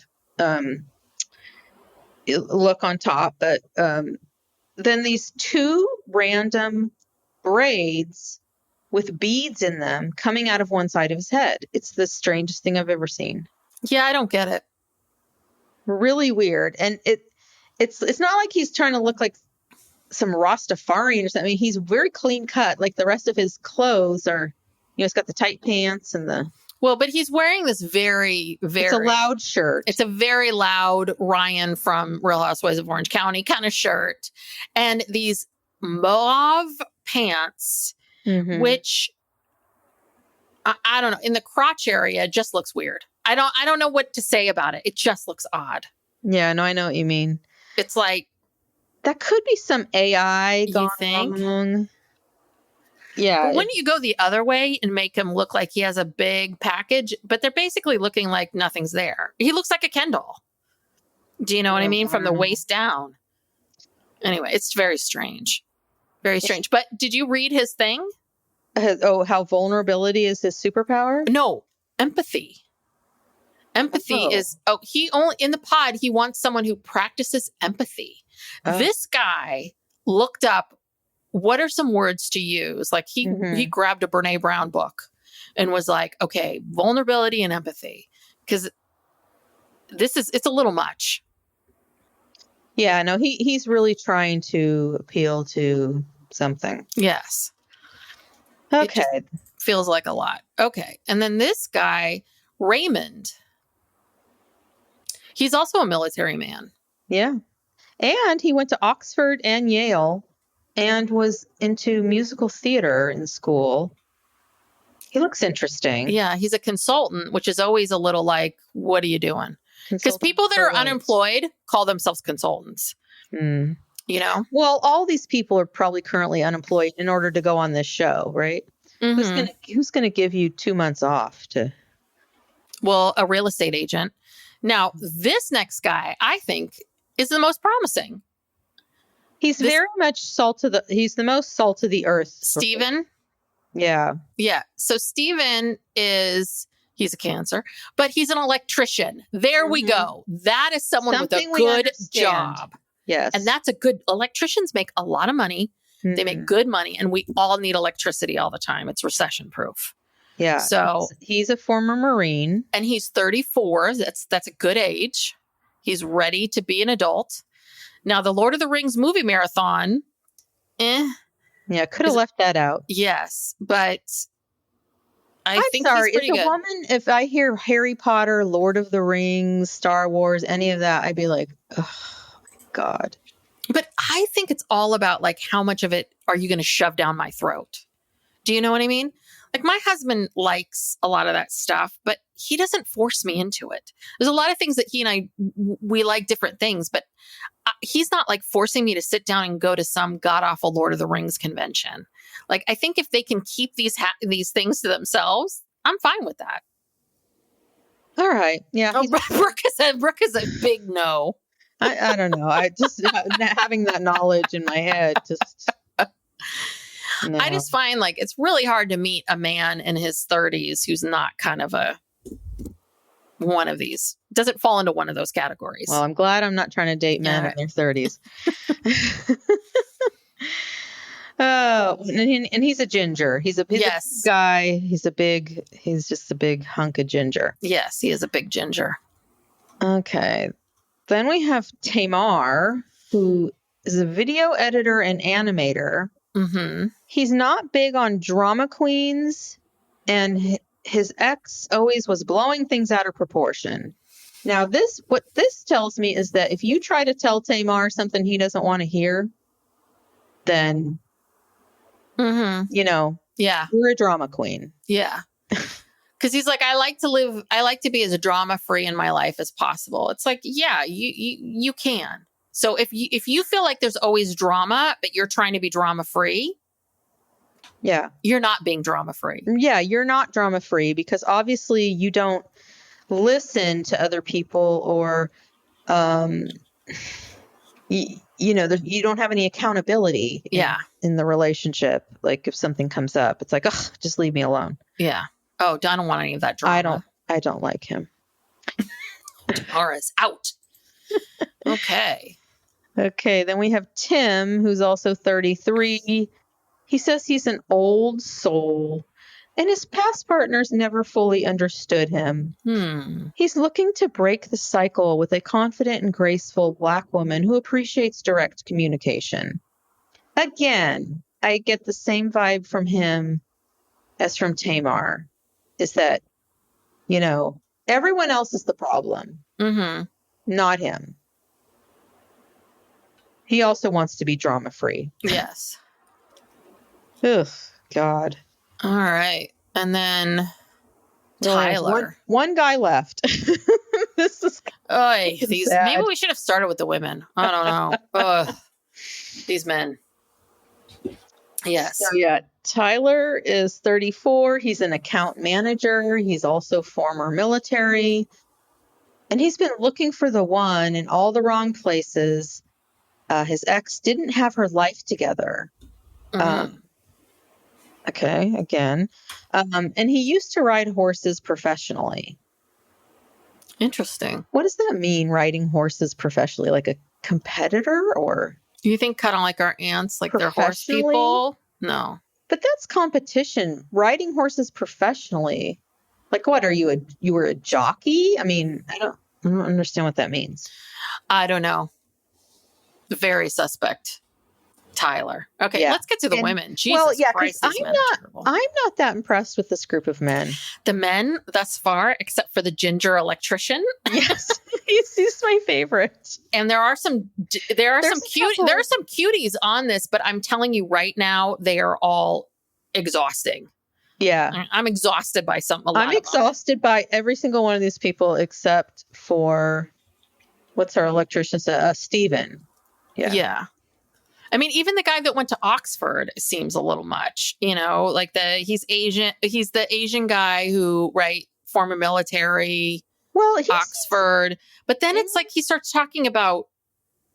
S5: look on top. But then these 2 random braids with beads in them coming out of one side of his head. It's the strangest thing I've ever seen.
S4: Yeah, I don't get it.
S5: Really weird. And it's not like he's trying to look like some Rastafarian or something. I mean, he's very clean cut. Like the rest of his clothes are, he's got the tight pants and the...
S4: Well, but he's wearing this very, very...
S5: It's a loud shirt.
S4: It's a very loud Ryan from Real Housewives of Orange County kind of shirt. And these mauve pants... which I don't know, in the crotch area, it just looks weird. I don't know what to say about it. It just looks odd.
S5: Yeah, no, I know what you mean.
S4: It's like
S5: that could be some AI
S4: you think?
S5: Wrong. Yeah.
S4: But wouldn't you go the other way and make him look like he has a big package, but they're basically looking like nothing's there. He looks like a Ken doll. Do you know what I mean? From the waist down. Anyway, it's very strange. Very strange. But did you read his thing?
S5: How vulnerability is his superpower?
S4: No, empathy. Empathy is, he only, in the pod, he wants someone who practices empathy. This guy looked up, what are some words to use? Like he grabbed a Brene Brown book and was like, okay, vulnerability and empathy. Because it's a little much.
S5: Yeah, no, he's really trying to appeal to something.
S4: Yes.
S5: Okay.
S4: It feels like a lot. Okay. And then this guy, Raymond, he's also a military man.
S5: Yeah. And he went to Oxford and Yale and was into musical theater in school. He looks interesting.
S4: Yeah. He's a consultant, which is always a little like, what are you doing? Because people that are unemployed call themselves consultants. Well,
S5: all these people are probably currently unemployed in order to go on this show, right? Who's gonna give you 2 months off to?
S4: Well, a real estate agent. Now, this next guy, I think, is the most promising.
S5: He's very much he's the most salt of the earth.
S4: Steven?
S5: Yeah.
S4: Yeah. So Steven he's a Cancer, but he's an electrician. There we go. That is someone with a good job.
S5: Yes.
S4: And that's electricians make a lot of money. They make good money, and we all need electricity all the time. It's recession proof.
S5: Yeah.
S4: So
S5: he's a former Marine.
S4: And he's 34. That's a good age. He's ready to be an adult. Now, the Lord of the Rings movie marathon,
S5: Yeah, could have left that out.
S4: Yes, but I'm think
S5: sorry,
S4: he's pretty good.
S5: Woman, if I hear Harry Potter, Lord of the Rings, Star Wars, any of that, I'd be like, oh, my God.
S4: But I think it's all about like how much of it are you going to shove down my throat? Do you know what I mean? Like my husband likes a lot of that stuff, but he doesn't force me into it. There's a lot of things that he and I, we like different things, but he's not like forcing me to sit down and go to some god-awful Lord of the Rings convention. Like, I think if they can keep these things to themselves, I'm fine with that.
S5: All right. Yeah.
S4: Brooke is a big no.
S5: I don't know. I just having that knowledge in my head, just. No.
S4: I just find like it's really hard to meet a man in his 30s who's not kind of one of these. Doesn't fall into one of those categories.
S5: Well, I'm glad I'm not trying to date men in their 30s. Oh, and he's a ginger. He's a big guy. He's just a big hunk of ginger.
S4: Yes, he is a big ginger.
S5: Okay. Then we have Tamar, who is a video editor and animator.
S4: Mm-hmm.
S5: He's not big on drama queens, and his ex always was blowing things out of proportion. Now, what this tells me is that if you try to tell Tamar something he doesn't want to hear, then, you know, you're a drama queen.
S4: Yeah. Because he's like, I like to be as drama free in my life as possible. It's like, yeah, you can. So if you feel like there's always drama, but you're trying to be drama free,
S5: yeah, you're
S4: not being drama free.
S5: Yeah, you're not drama free because obviously you don't listen to other people or, you don't have any accountability in the relationship. Like if something comes up, it's like, oh, just leave me alone.
S4: Yeah. Oh, I don't want any of that drama.
S5: I don't like him.
S4: Tara's out. Okay.
S5: Okay. Then we have Tim, who's also 33. He says he's an old soul and his past partners never fully understood him. He's looking to break the cycle with a confident and graceful Black woman who appreciates direct communication. Again, I get the same vibe from him as from Tamar, is that, everyone else is the problem, not him. He also wants to be drama free.
S4: Yes.
S5: Ugh, God.
S4: All right. And then Tyler.
S5: One guy left. This is
S4: sad. Maybe we should have started with the women. I don't know. Ugh. These men. Yes.
S5: So yeah, Tyler is 34. He's an account manager. He's also former military. And he's been looking for the one in all the wrong places. His ex didn't have her life together. Okay, again. And he used to ride horses professionally.
S4: Interesting.
S5: What does that mean, riding horses professionally? Like a competitor or?
S4: Do you think kind of like our aunts, like they're horse people? No.
S5: But that's competition. Riding horses professionally. Like what, you were a jockey? I mean, I don't understand what that means.
S4: I don't know. Very suspect. Tyler. Okay, let's get to the women. Jesus Christ, these men are terrible.
S5: I'm not that impressed with this group of men.
S4: The men thus far, except for the ginger electrician.
S5: Yes, he's my favorite.
S4: And there are some cuties on this, but I'm telling you right now, they are all exhausting.
S5: Yeah,
S4: I'm exhausted by
S5: I'm exhausted by every single one of these people except for what's our electrician? Stephen.
S4: Yeah. I mean, even the guy that went to Oxford seems a little much, like he's Asian. He's the Asian guy who, former military, Oxford. But then it's like he starts talking about,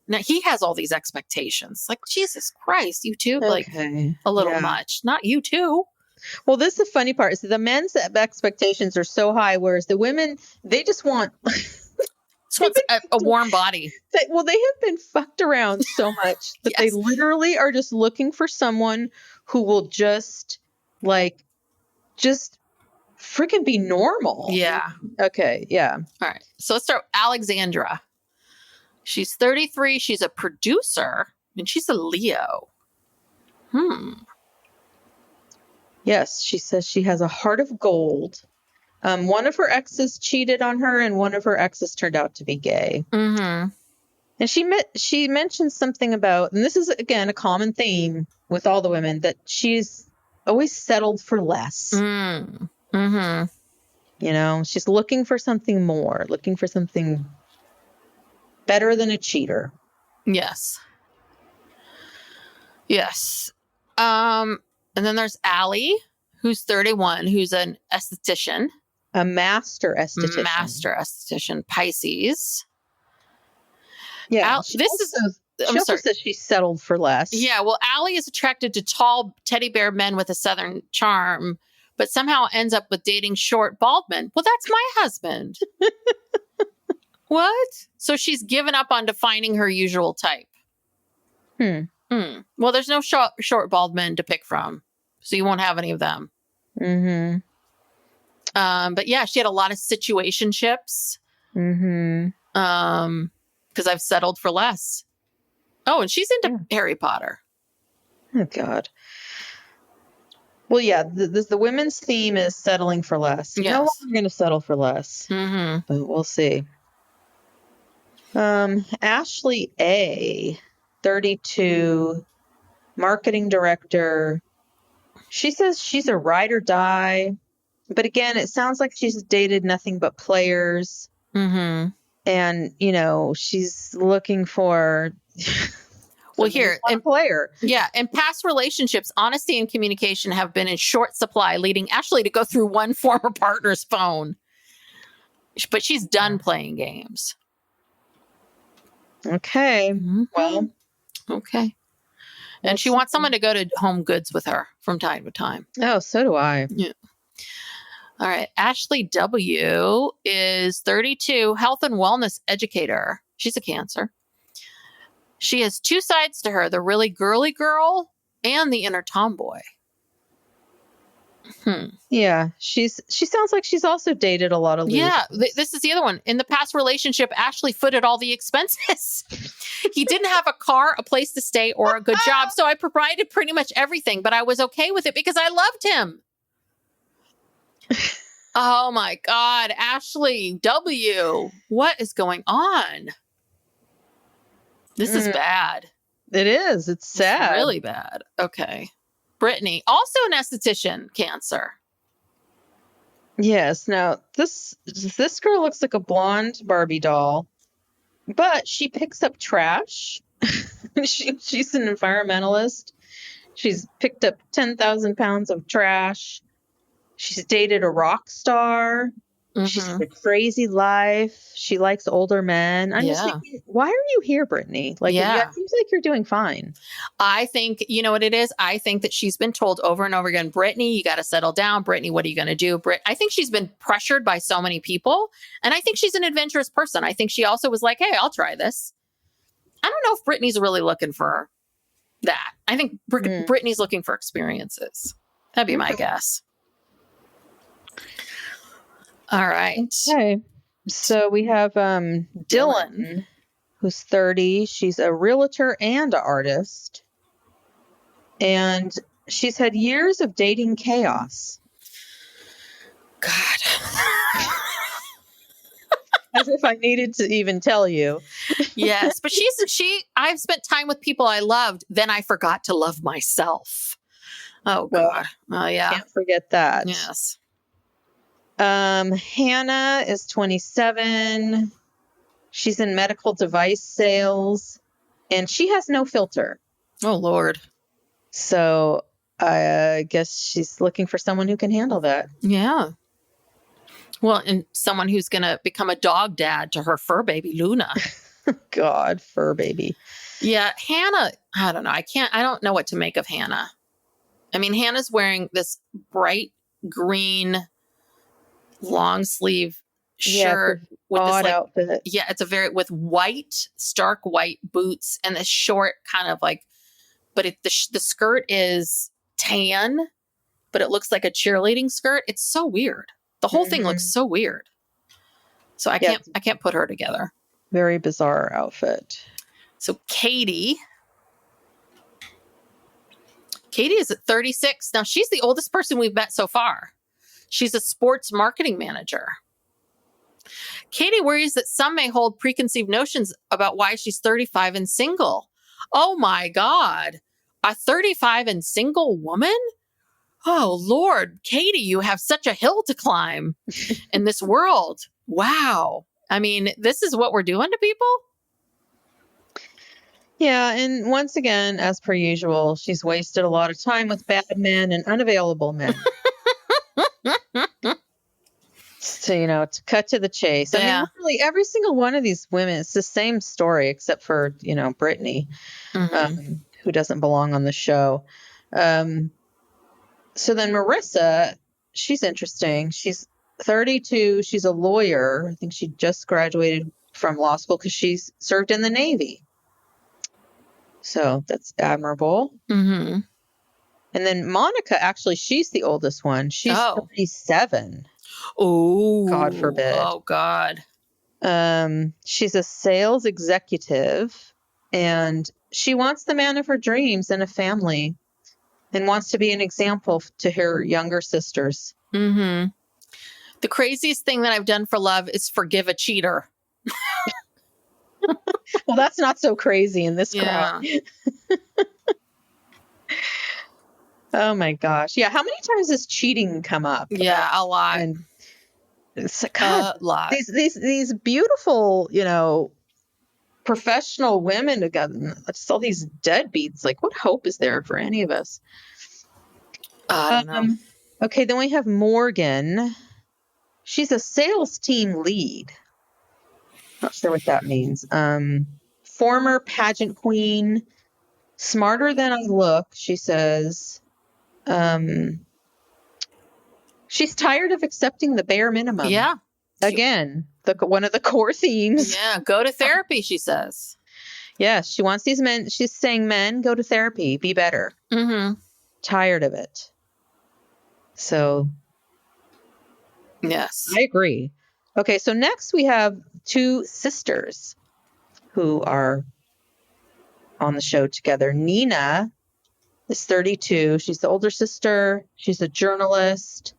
S4: now he has all these expectations. Like, Jesus Christ, you too? Like, a little much. Not you too.
S5: Well, this is the funny part is that the men's expectations are so high, whereas the women, they just want...
S4: So it's a warm body.
S5: They have been fucked around so much that they literally are just looking for someone who will just freaking be normal.
S4: Yeah.
S5: Okay. Yeah.
S4: All right. So let's start with Alexandra. She's 33. She's a producer and she's a Leo.
S5: Yes. She says she has a heart of gold. One of her exes cheated on her, and one of her exes turned out to be gay. And she mentioned something about, and this is again a common theme with all the women, that she's always settled for less. She's looking for something more, looking for something better than a cheater.
S4: Yes. And then there's Allie, who's 31, who's an esthetician.
S5: A master esthetician.
S4: Pisces.
S5: Yeah. She also says she's settled for less.
S4: Yeah. Well, Allie is attracted to tall teddy bear men with a Southern charm, but somehow ends up with dating short, bald men. Well, that's my husband. What? So she's given up on defining her usual type. Well, there's no short, bald men to pick from, so you won't have any of them. But yeah, she had a lot of situationships. Because I've settled for less. Oh, and she's into Harry Potter.
S5: Oh, God. Well, yeah, the women's theme is settling for less.
S4: Yes.
S5: No longer going to settle for less. But we'll see. Ashley A, 32, marketing director. She says she's a ride or die. But again, it sounds like she's dated nothing but players.
S4: Mm-hmm.
S5: And, she's looking for
S4: Well, here,
S5: a player.
S4: Yeah. In past relationships, honesty and communication have been in short supply, leading Ashley to go through one former partner's phone. But she's done playing games.
S5: Okay.
S4: Mm-hmm.
S5: Well,
S4: okay. And she wants someone to go to Home Goods with her from time to time.
S5: Oh, so do I.
S4: Yeah. All right. Ashley W. is 32, health and wellness educator. She's a Cancer. She has two sides to her, the really girly girl and the inner tomboy.
S5: Yeah, she sounds like she's also dated a lot of losers.
S4: Yeah, this is the other one. In the past relationship, Ashley footed all the expenses. He didn't have a car, a place to stay, or a good job, so I provided pretty much everything, but I was okay with it because I loved him. Oh my God, Ashley W. What is going on? This is bad.
S5: It is. It's sad.
S4: It's really bad. Okay. Brittany, also an esthetician, Cancer.
S5: Yes. Now, this girl looks like a blonde Barbie doll, but she picks up trash. She's an environmentalist. She's picked up 10,000 pounds of trash. She's dated a rock star.
S4: Mm-hmm.
S5: She's had a crazy life. She likes older men. I'm just thinking, why are you here, Brittany? Like, it seems like you're doing fine.
S4: I think, you know what it is? I think that she's been told over and over again, Brittany, you got to settle down. Brittany, what are you going to do? I think she's been pressured by so many people. And I think she's an adventurous person. I think she also was like, hey, I'll try this. I don't know if Brittany's really looking for that. I think Brittany's looking for experiences. That'd be my guess. All right.
S5: Okay. So we have Dylan, who's 30. She's a realtor and an artist. And she's had years of dating chaos.
S4: God.
S5: As if I needed to even tell you.
S4: Yes, but I've spent time with people I loved, then I forgot to love myself. Oh, God. Oh, yeah.
S5: Can't forget that.
S4: Yes.
S5: Hannah is 27. She's in medical device sales, and she has no filter.
S4: Oh, Lord.
S5: So I guess she's looking for someone who can handle that.
S4: Yeah. Well, and someone who's going to become a dog dad to her fur baby, Luna.
S5: God, fur baby.
S4: Yeah. Hannah, I don't know. I don't know what to make of Hannah. I mean, Hannah's wearing this bright green long sleeve shirt with this
S5: outfit.
S4: Yeah, it's with white, stark white boots and this short kind of but the skirt is tan, but it looks like a cheerleading skirt. It's so weird. The whole thing looks so weird. So I can't put her together.
S5: Very bizarre outfit.
S4: So Katie is at 36. Now she's the oldest person we've met so far. She's a sports marketing manager. Katie worries that some may hold preconceived notions about why she's 35 and single. Oh my God. A 35 and single woman? Oh Lord, Katie, you have such a hill to climb in this world. Wow. I mean, this is what we're doing to people?
S5: Yeah, and once again, as per usual, she's wasted a lot of time with bad men and unavailable men. To cut to the chase. I mean, really, every single one of these women, it's the same story, except for, Brittany, who doesn't belong on the show. So then Marissa, she's interesting. She's 32. She's a lawyer. I think she just graduated from law school because she's served in the Navy. So that's admirable.
S4: Mm-hmm.
S5: And then Monica, actually, she's the oldest one. She's 37.
S4: Oh,
S5: God forbid.
S4: Oh, God.
S5: She's a sales executive, and she wants the man of her dreams and a family, and wants to be an example to her younger sisters.
S4: Mm-hmm. The craziest thing that I've done for love is forgive a cheater.
S5: Well, that's not so crazy in this
S4: Yeah.
S5: crowd. Oh my gosh. Yeah. How many times has cheating come up?
S4: Yeah, a lot.
S5: And it's like, God,
S4: A lot.
S5: these beautiful, professional women together, just all these deadbeats. Like, what hope is there for any of us?
S4: I don't know.
S5: Okay, then we have Morgan. She's a sales team lead. Not sure what that means. Former pageant queen, smarter than I look, she says. She's tired of accepting the bare minimum.
S4: Yeah.
S5: Again, one of the core themes.
S4: Yeah. Go to therapy, she says.
S5: Yes, she wants these men. She's saying, men, go to therapy, be better.
S4: Mm-hmm.
S5: Tired of it. So,
S4: Yes.
S5: I agree. Okay, so next we have two sisters who are on the show together. Nina is 32. She's the older sister. She's a journalist.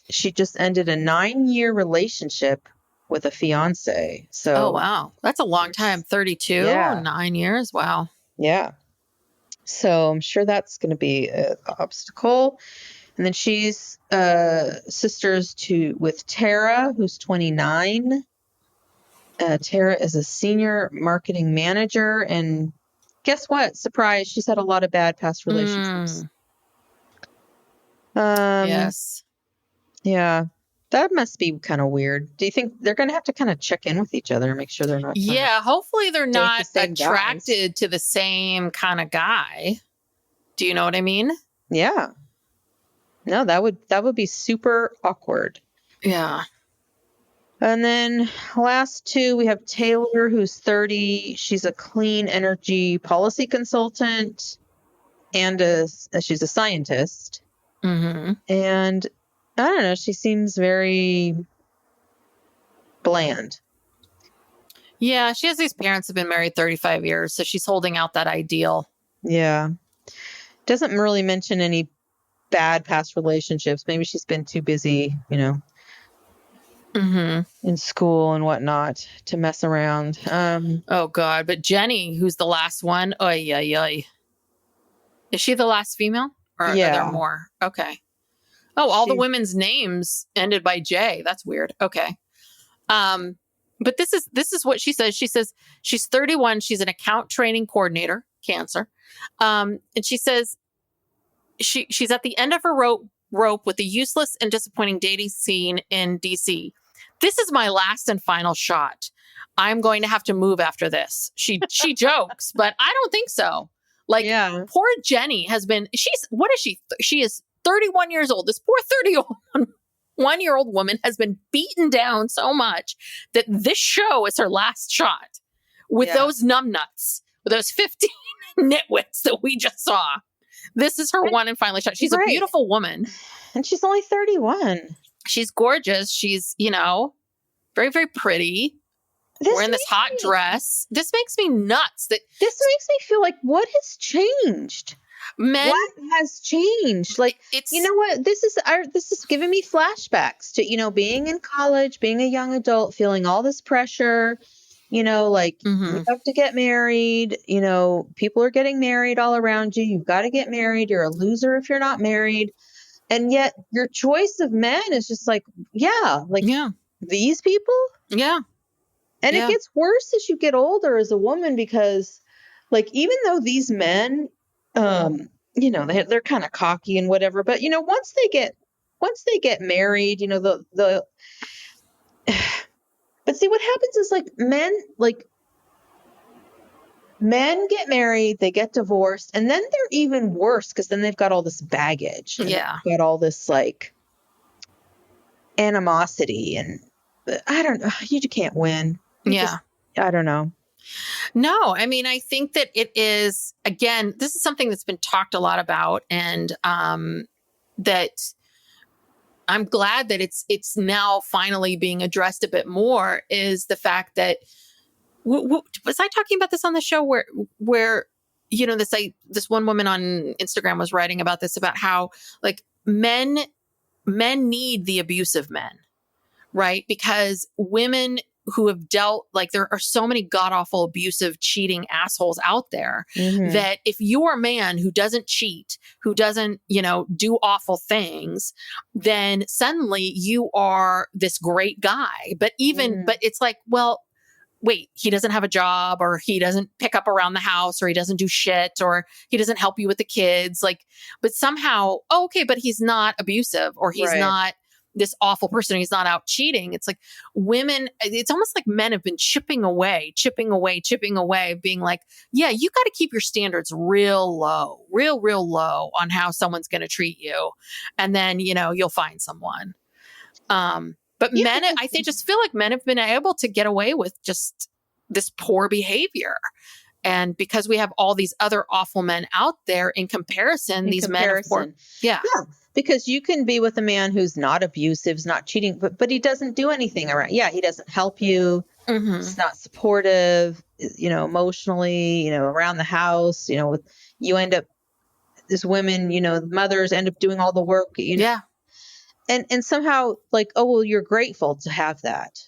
S5: She just ended a 9-year relationship with a fiance. So,
S4: oh, wow. That's a long time. 32,
S5: Yeah.
S4: 9 years. Wow.
S5: yeah. So I'm sure that's going to be an obstacle. And then she's sisters with Tara, who's 29. Tara is a senior marketing manager. And guess what? Surprise, she's had a lot of bad past relationships.
S4: Yes.
S5: Yeah. That must be kind of weird. Do you think they're going to have to kind of check in with each other and make sure they're not?
S4: Yeah. Hopefully they're not
S5: the same
S4: attracted to the same kind of guy. Do you know what I mean?
S5: Yeah. No, that would be super awkward.
S4: Yeah.
S5: And then last two, we have Taylor, who's 30. She's a clean energy policy consultant and she's a scientist.
S4: Mm-hmm.
S5: And I don't know, she seems very bland.
S4: Yeah. She has these parents who've been married 35 years. So she's holding out that ideal.
S5: Yeah. Doesn't really mention any bad past relationships. Maybe she's been too busy,
S4: Mm-hmm.
S5: in school and whatnot to mess around.
S4: Oh, God. But Jenny, who's the last one. Oy, oy, oy. Is she the last female? Or are there more? Okay. Oh, all the women's names ended by J. That's weird. Okay. But this is what she says. She says she's 31. She's an account training coordinator, Cancer. And she says she's at the end of her rope with the useless and disappointing dating scene in D.C. This is my last and final shot. I'm going to have to move after this. She jokes, but I don't think so. Like, poor Jenny what is she? She is 31 years old. This poor 31-year-old woman has been beaten down so much that this show is her last shot with those numbnuts, with those 15 nitwits that we just saw. This is her one and final shot. She's a beautiful woman.
S5: And she's only 31.
S4: She's gorgeous. She's, very, very pretty. Wearing this hot dress. This makes me nuts. This
S5: makes me feel like, what has changed? What has changed? Like, you know what? This is giving me flashbacks to, being in college, being a young adult, feeling all this pressure, you have to get married, people are getting married all around you. You've got to get married. You're a loser if you're not married. And yet your choice of men is just these people.
S4: Yeah.
S5: And it gets worse as you get older as a woman, because even though these men, they're kind of cocky and whatever, but once they get married, but see what happens is men get married, they get divorced, and then they're even worse because then they've got all this baggage.
S4: Yeah.
S5: They've got all this animosity, and I don't know. You can't win. I don't know.
S4: No, I mean, I think that it is, again, this is something that's been talked a lot about, and that I'm glad that it's now finally being addressed a bit more, is the fact that, was I talking about this on the show where this one woman on Instagram was writing about this, about how men need the abusive men, right? Because women who have dealt, like there are so many god awful, abusive, cheating assholes out there that if you're a man who doesn't cheat, who doesn't, do awful things, then suddenly you are this great guy. But but it's like, well, wait, he doesn't have a job, or he doesn't pick up around the house, or he doesn't do shit, or he doesn't help you with the kids. Like, but somehow, okay, but he's not abusive, or he's not this awful person. He's not out cheating. It's like women, it's almost like men have been chipping away, being like, yeah, you got to keep your standards real low on how someone's going to treat you. And then, you'll find someone. But men, I think, just feel like men have been able to get away with just this poor behavior. And because we have all these other awful men out there in comparison, men are poor. Yeah.
S5: Because you can be with a man who's not abusive, is not cheating, but he doesn't do anything around. Yeah, he doesn't help you. He's not supportive, emotionally, around the house, you end up, this women, mothers end up doing all the work.
S4: Yeah.
S5: And somehow like, oh, well, you're grateful to have that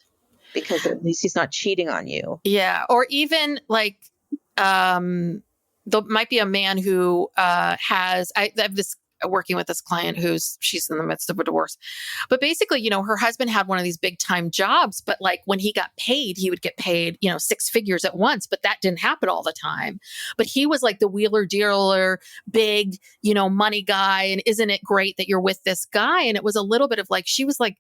S5: because at least he's not cheating on you.
S4: Yeah. Or even like, there might be a man who I have this working with this client she's in the midst of a divorce. But basically, her husband had one of these big time jobs, but like when he got paid, he would get paid, 6 figures at once, but that didn't happen all the time. But he was like the wheeler dealer, big, money guy. And isn't it great that you're with this guy? And it was a little bit of like, she was like,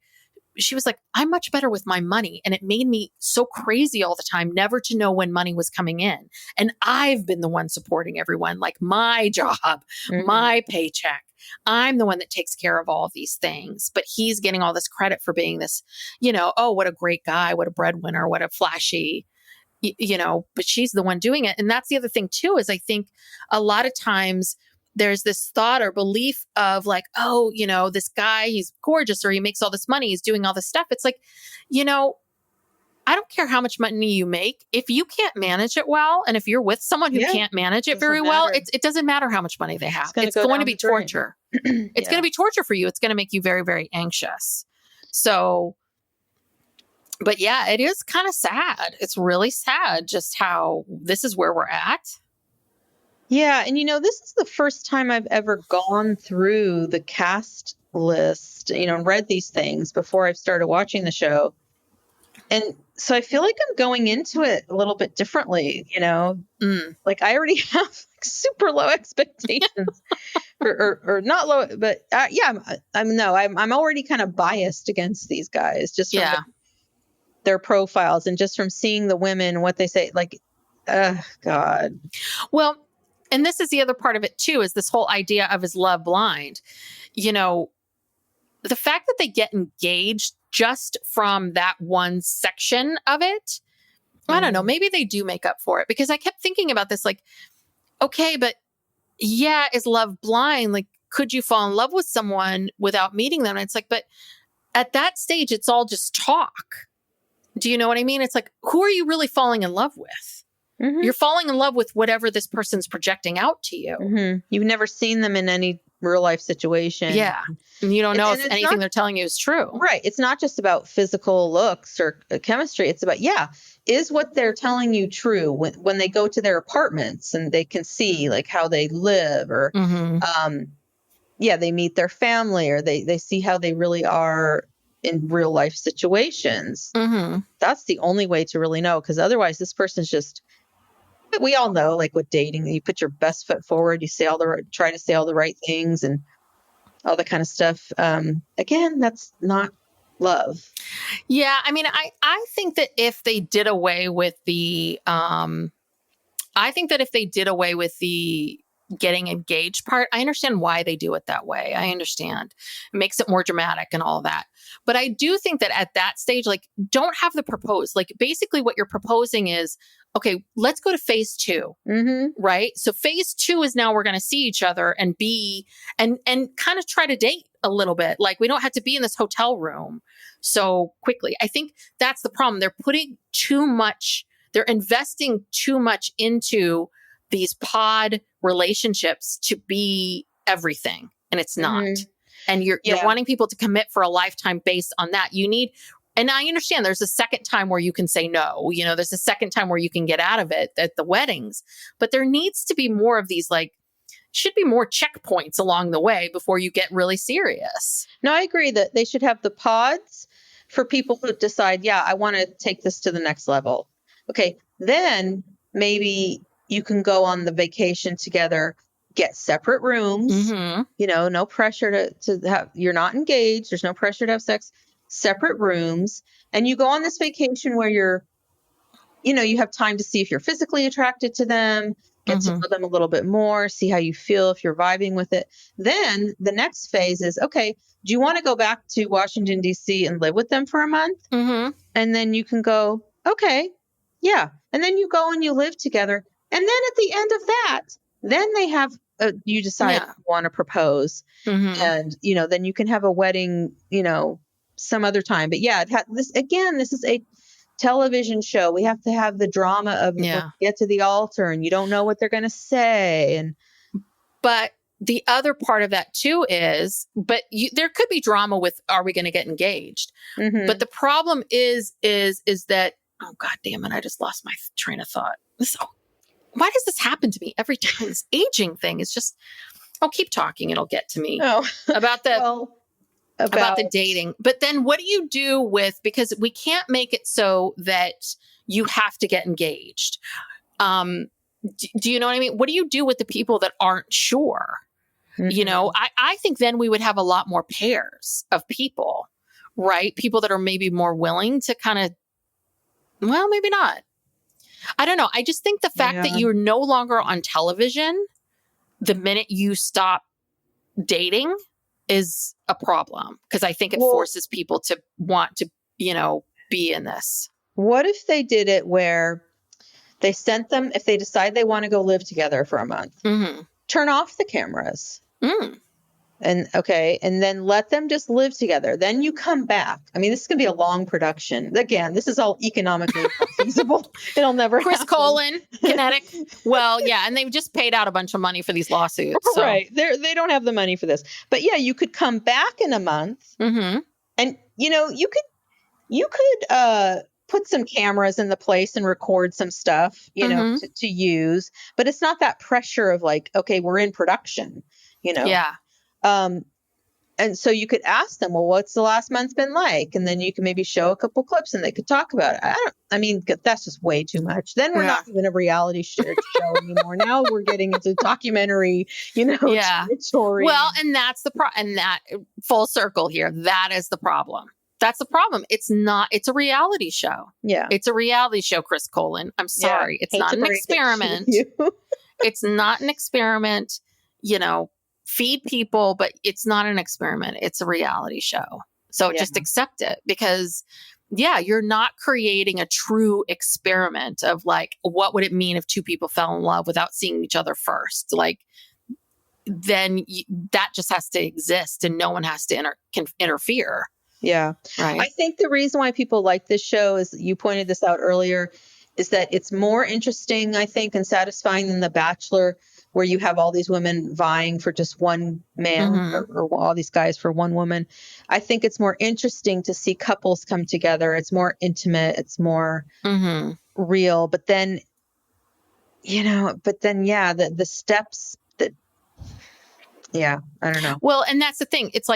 S4: I'm much better with my money. And it made me so crazy all the time, never to know when money was coming in. And I've been the one supporting everyone, like my job, my paycheck. I'm the one that takes care of all of these things, but he's getting all this credit for being this, oh, what a great guy, what a breadwinner, what a flashy, but she's the one doing it. And that's the other thing too, is I think a lot of times there's this thought or belief of like, oh, this guy, he's gorgeous, or he makes all this money, he's doing all this stuff. It's like, I don't care how much money you make. If you can't manage it well, and if you're with someone who can't manage it very well, it doesn't matter how much money they have. It's going to be torture. It's going to be torture for you. It's going to make you very, very anxious. So, but yeah, it is kind of sad. It's really sad just how this is where we're at.
S5: Yeah. And, this is the first time I've ever gone through the cast list, read these things before I've started watching the show. And so I feel like I'm going into it a little bit differently, like I already have like super low expectations or not low, but I'm already kind of biased against these guys just from their profiles and just from seeing the women, what they say, like, God.
S4: Well, and this is the other part of it too, is this whole idea of is love blind, the fact that they get engaged just from that one section of it, I don't know, maybe they do make up for it, because I kept thinking about this, like, okay, but yeah, is love blind? Like, could you fall in love with someone without meeting them? And it's like, but at that stage, it's all just talk. Do you know what I mean? It's like, who are you really falling in love with? You're falling in love with whatever this person's projecting out to you.
S5: You've never seen them in any real life situation.
S4: Yeah. And you don't know if anything they're telling you is true.
S5: Right. It's not just about physical looks or chemistry. It's about, is what they're telling you true when they go to their apartments and they can see like how they live or, they meet their family or they see how they really are in real life situations. That's the only way to really know. Because otherwise this person's just, we all know, like with dating, you put your best foot forward, you try to say all the right things and all that kind of stuff. Again, that's not love.
S4: Yeah. I mean, I think that if they did away with the, getting engaged part, I understand why they do it that way. I understand. It makes it more dramatic and all that. But I do think that at that stage, like, don't have the propose. Like, basically what you're proposing is, okay, let's go to phase 2, right? So phase 2 is now we're going to see each other and and kind of try to date a little bit. Like, we don't have to be in this hotel room so quickly. I think that's the problem. They're investing too much into these pod relationships to be everything. And it's not. And you're wanting people to commit for a lifetime based on that. You need And I understand there's a second time where you can say no, there's a second time where you can get out of it at the weddings, but there needs to be more of these, should be more checkpoints along the way before you get really serious.
S5: No, I agree that they should have the pods for people who decide, yeah, I want to take this to the next level. Okay. Then maybe you can go on the vacation together, get separate rooms, no pressure to have, you're not engaged. There's no pressure to have sex, separate rooms. And you go on this vacation where you have time to see if you're physically attracted to them, get to know them a little bit more, see how you feel, if you're vibing with it. Then the next phase is, okay, do you want to go back to Washington, D.C. and live with them for a month? And then you can go, okay, yeah. And then you go and you live together. And then at the end of that, then they have, you decide you want to propose. And, then you can have a wedding, some other time. But yeah, this is a television show. We have to have the drama of get to the altar and you don't know what they're going to say.
S4: But the other part of that too is, there could be drama with, are we going to get engaged? But the problem is that, oh God damn it, I just lost my train of thought. Why does this happen to me every time? This aging thing is just, I'll keep talking. It'll get to me about the, about the dating. But then what do you do with, because we can't make it so that you have to get engaged. Do you know what I mean? What do you do with the people that aren't sure? I think then we would have a lot more pairs of people, right? People that are maybe more willing to kind of, well, maybe not. I don't know. I just think the fact that you're no longer on television the minute you stop dating is a problem, because I think it forces people to want to, be in this.
S5: What if they did it where they sent them, if they decide they want to go live together for a month, turn off the cameras. And then let them just live together. Then you come back. I mean, this is going to be a long production. Again, this is all economically feasible. It'll never
S4: Chris
S5: happen.
S4: Colin, Kinetic. Well, yeah. And they've just paid out a bunch of monty for these lawsuits. So.
S5: Right. They don't have the money for this. But yeah, you could come back in a month. And, you could put some cameras in the place and record some stuff, to use. But it's not that pressure of okay, we're in production,
S4: Yeah.
S5: And so you could ask them, well, what's the last month been like? And then you can maybe show a couple clips and they could talk about it. That's just way too much. Then we're not even a reality show anymore. Now we're getting into documentary, territory.
S4: Well, and that's and that full circle here. That is the problem. That's the problem. It's a reality show.
S5: Yeah.
S4: It's a reality show, Chris Colin. I'm sorry. It's not an experiment. It's not an experiment, feed people, but it's not an experiment. It's a reality show. So just accept it, because you're not creating a true experiment of what would it mean if two people fell in love without seeing each other first? Then that just has to exist and no one has to interfere.
S5: Yeah.
S4: Right.
S5: I think the reason why people like this show is, you pointed this out earlier, is that it's more interesting, I think, and satisfying than The Bachelor, where you have all these women vying for just one man or all these guys for one woman. I think it's more interesting to see couples come together. It's more intimate. It's more real. But then, the steps that, I don't know.
S4: Well, and that's the thing. It's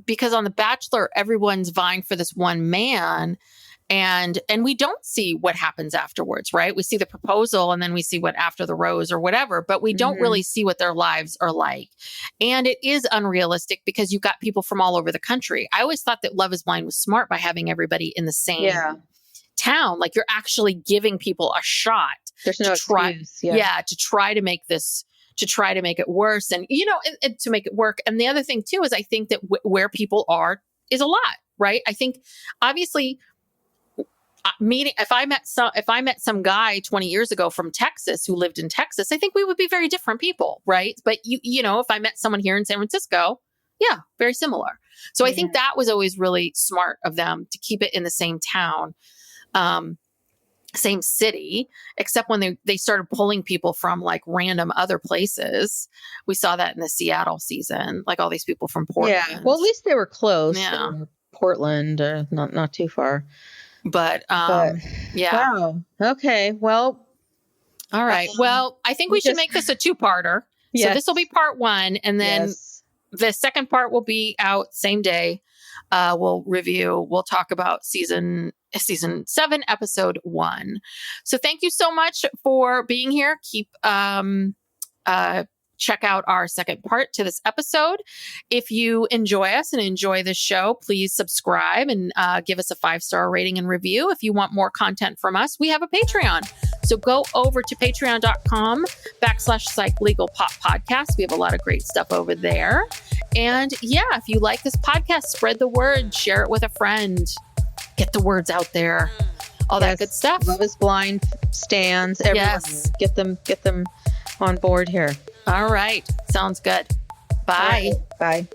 S4: because on The Bachelor, everyone's vying for this one man. And we don't see what happens afterwards, right? We see the proposal and then we see what after the rose or whatever, but we don't really see what their lives are like. And it is unrealistic because you've got people from all over the country. I always thought that Love is Blind was smart by having everybody in the same town. You're actually giving people a shot.
S5: There's no excuse.
S4: To try to make this, to try to make it worse and to make it work. And the other thing too, is I think that where people are is a lot, right? I think obviously, if I met some guy 20 years ago from Texas who lived in Texas, I think we would be very different people, right? But if I met someone here in San Francisco, very similar. So I think that was always really smart of them to keep it in the same town, same city, except when they started pulling people from random other places. We saw that in the Seattle season, all these people from Portland.
S5: Yeah. Well, at least they were close.
S4: Yeah.
S5: Portland, not too far.
S4: But yeah.
S5: Wow. Okay. Well.
S4: All right. Well, I think we should make this a two-parter.
S5: Yes.
S4: So this will be part 1, and then the second part will be out same day. We'll talk about season 7, episode 1. So thank you so much for being here. Check out our second part to this episode. If you enjoy us and enjoy the show, please subscribe and give us a 5-star rating and review. If you want more content from us, we have a Patreon. So go over to patreon.com/Psych Legal Pop Podcast. We have a lot of great stuff over there. And yeah, if you like this podcast, spread the word, share it with a friend, get the words out there, all that good stuff.
S5: Love is Blind stands. Everyone, get them on board here.
S4: All right. Sounds good. Bye.
S5: Bye.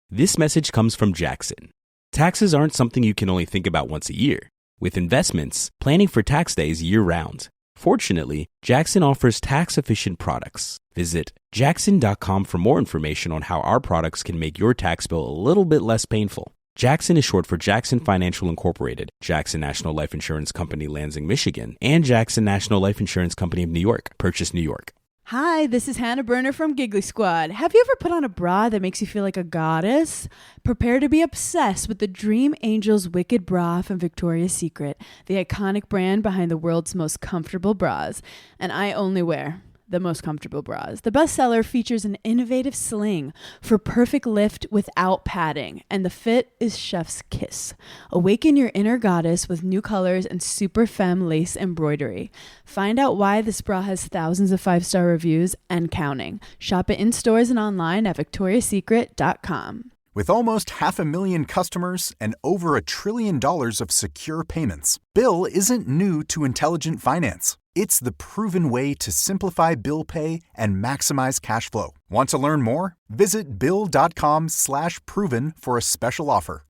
S1: This message comes from Jackson. Taxes aren't something you can only think about once a year. With investments, planning for tax day is year-round. Fortunately, Jackson offers tax-efficient products. Visit jackson.com for more information on how our products can make your tax bill a little bit less painful. Jackson is short for Jackson Financial Incorporated, Jackson National Life Insurance Company, Lansing, Michigan, and Jackson National Life Insurance Company of New York, Purchase, New York.
S2: Hi, this is Hannah Berner from Giggly Squad. Have you ever put on a bra that makes you feel like a goddess? Prepare to be obsessed with the Dream Angels Wicked Bra from Victoria's Secret, the iconic brand behind the world's most comfortable bras. And I only wear the most comfortable bras. The bestseller features an innovative sling for perfect lift without padding, and the fit is chef's kiss. Awaken your inner goddess with new colors and super femme lace embroidery. Find out why this bra has thousands of 5-star reviews and counting. Shop it in stores and online at victoriassecret.com.
S3: With almost 500,000 customers and over $1 trillion of secure payments, Bill isn't new to intelligent finance. It's the proven way to simplify bill pay and maximize cash flow. Want to learn more? Visit Bill.com/proven for a special offer.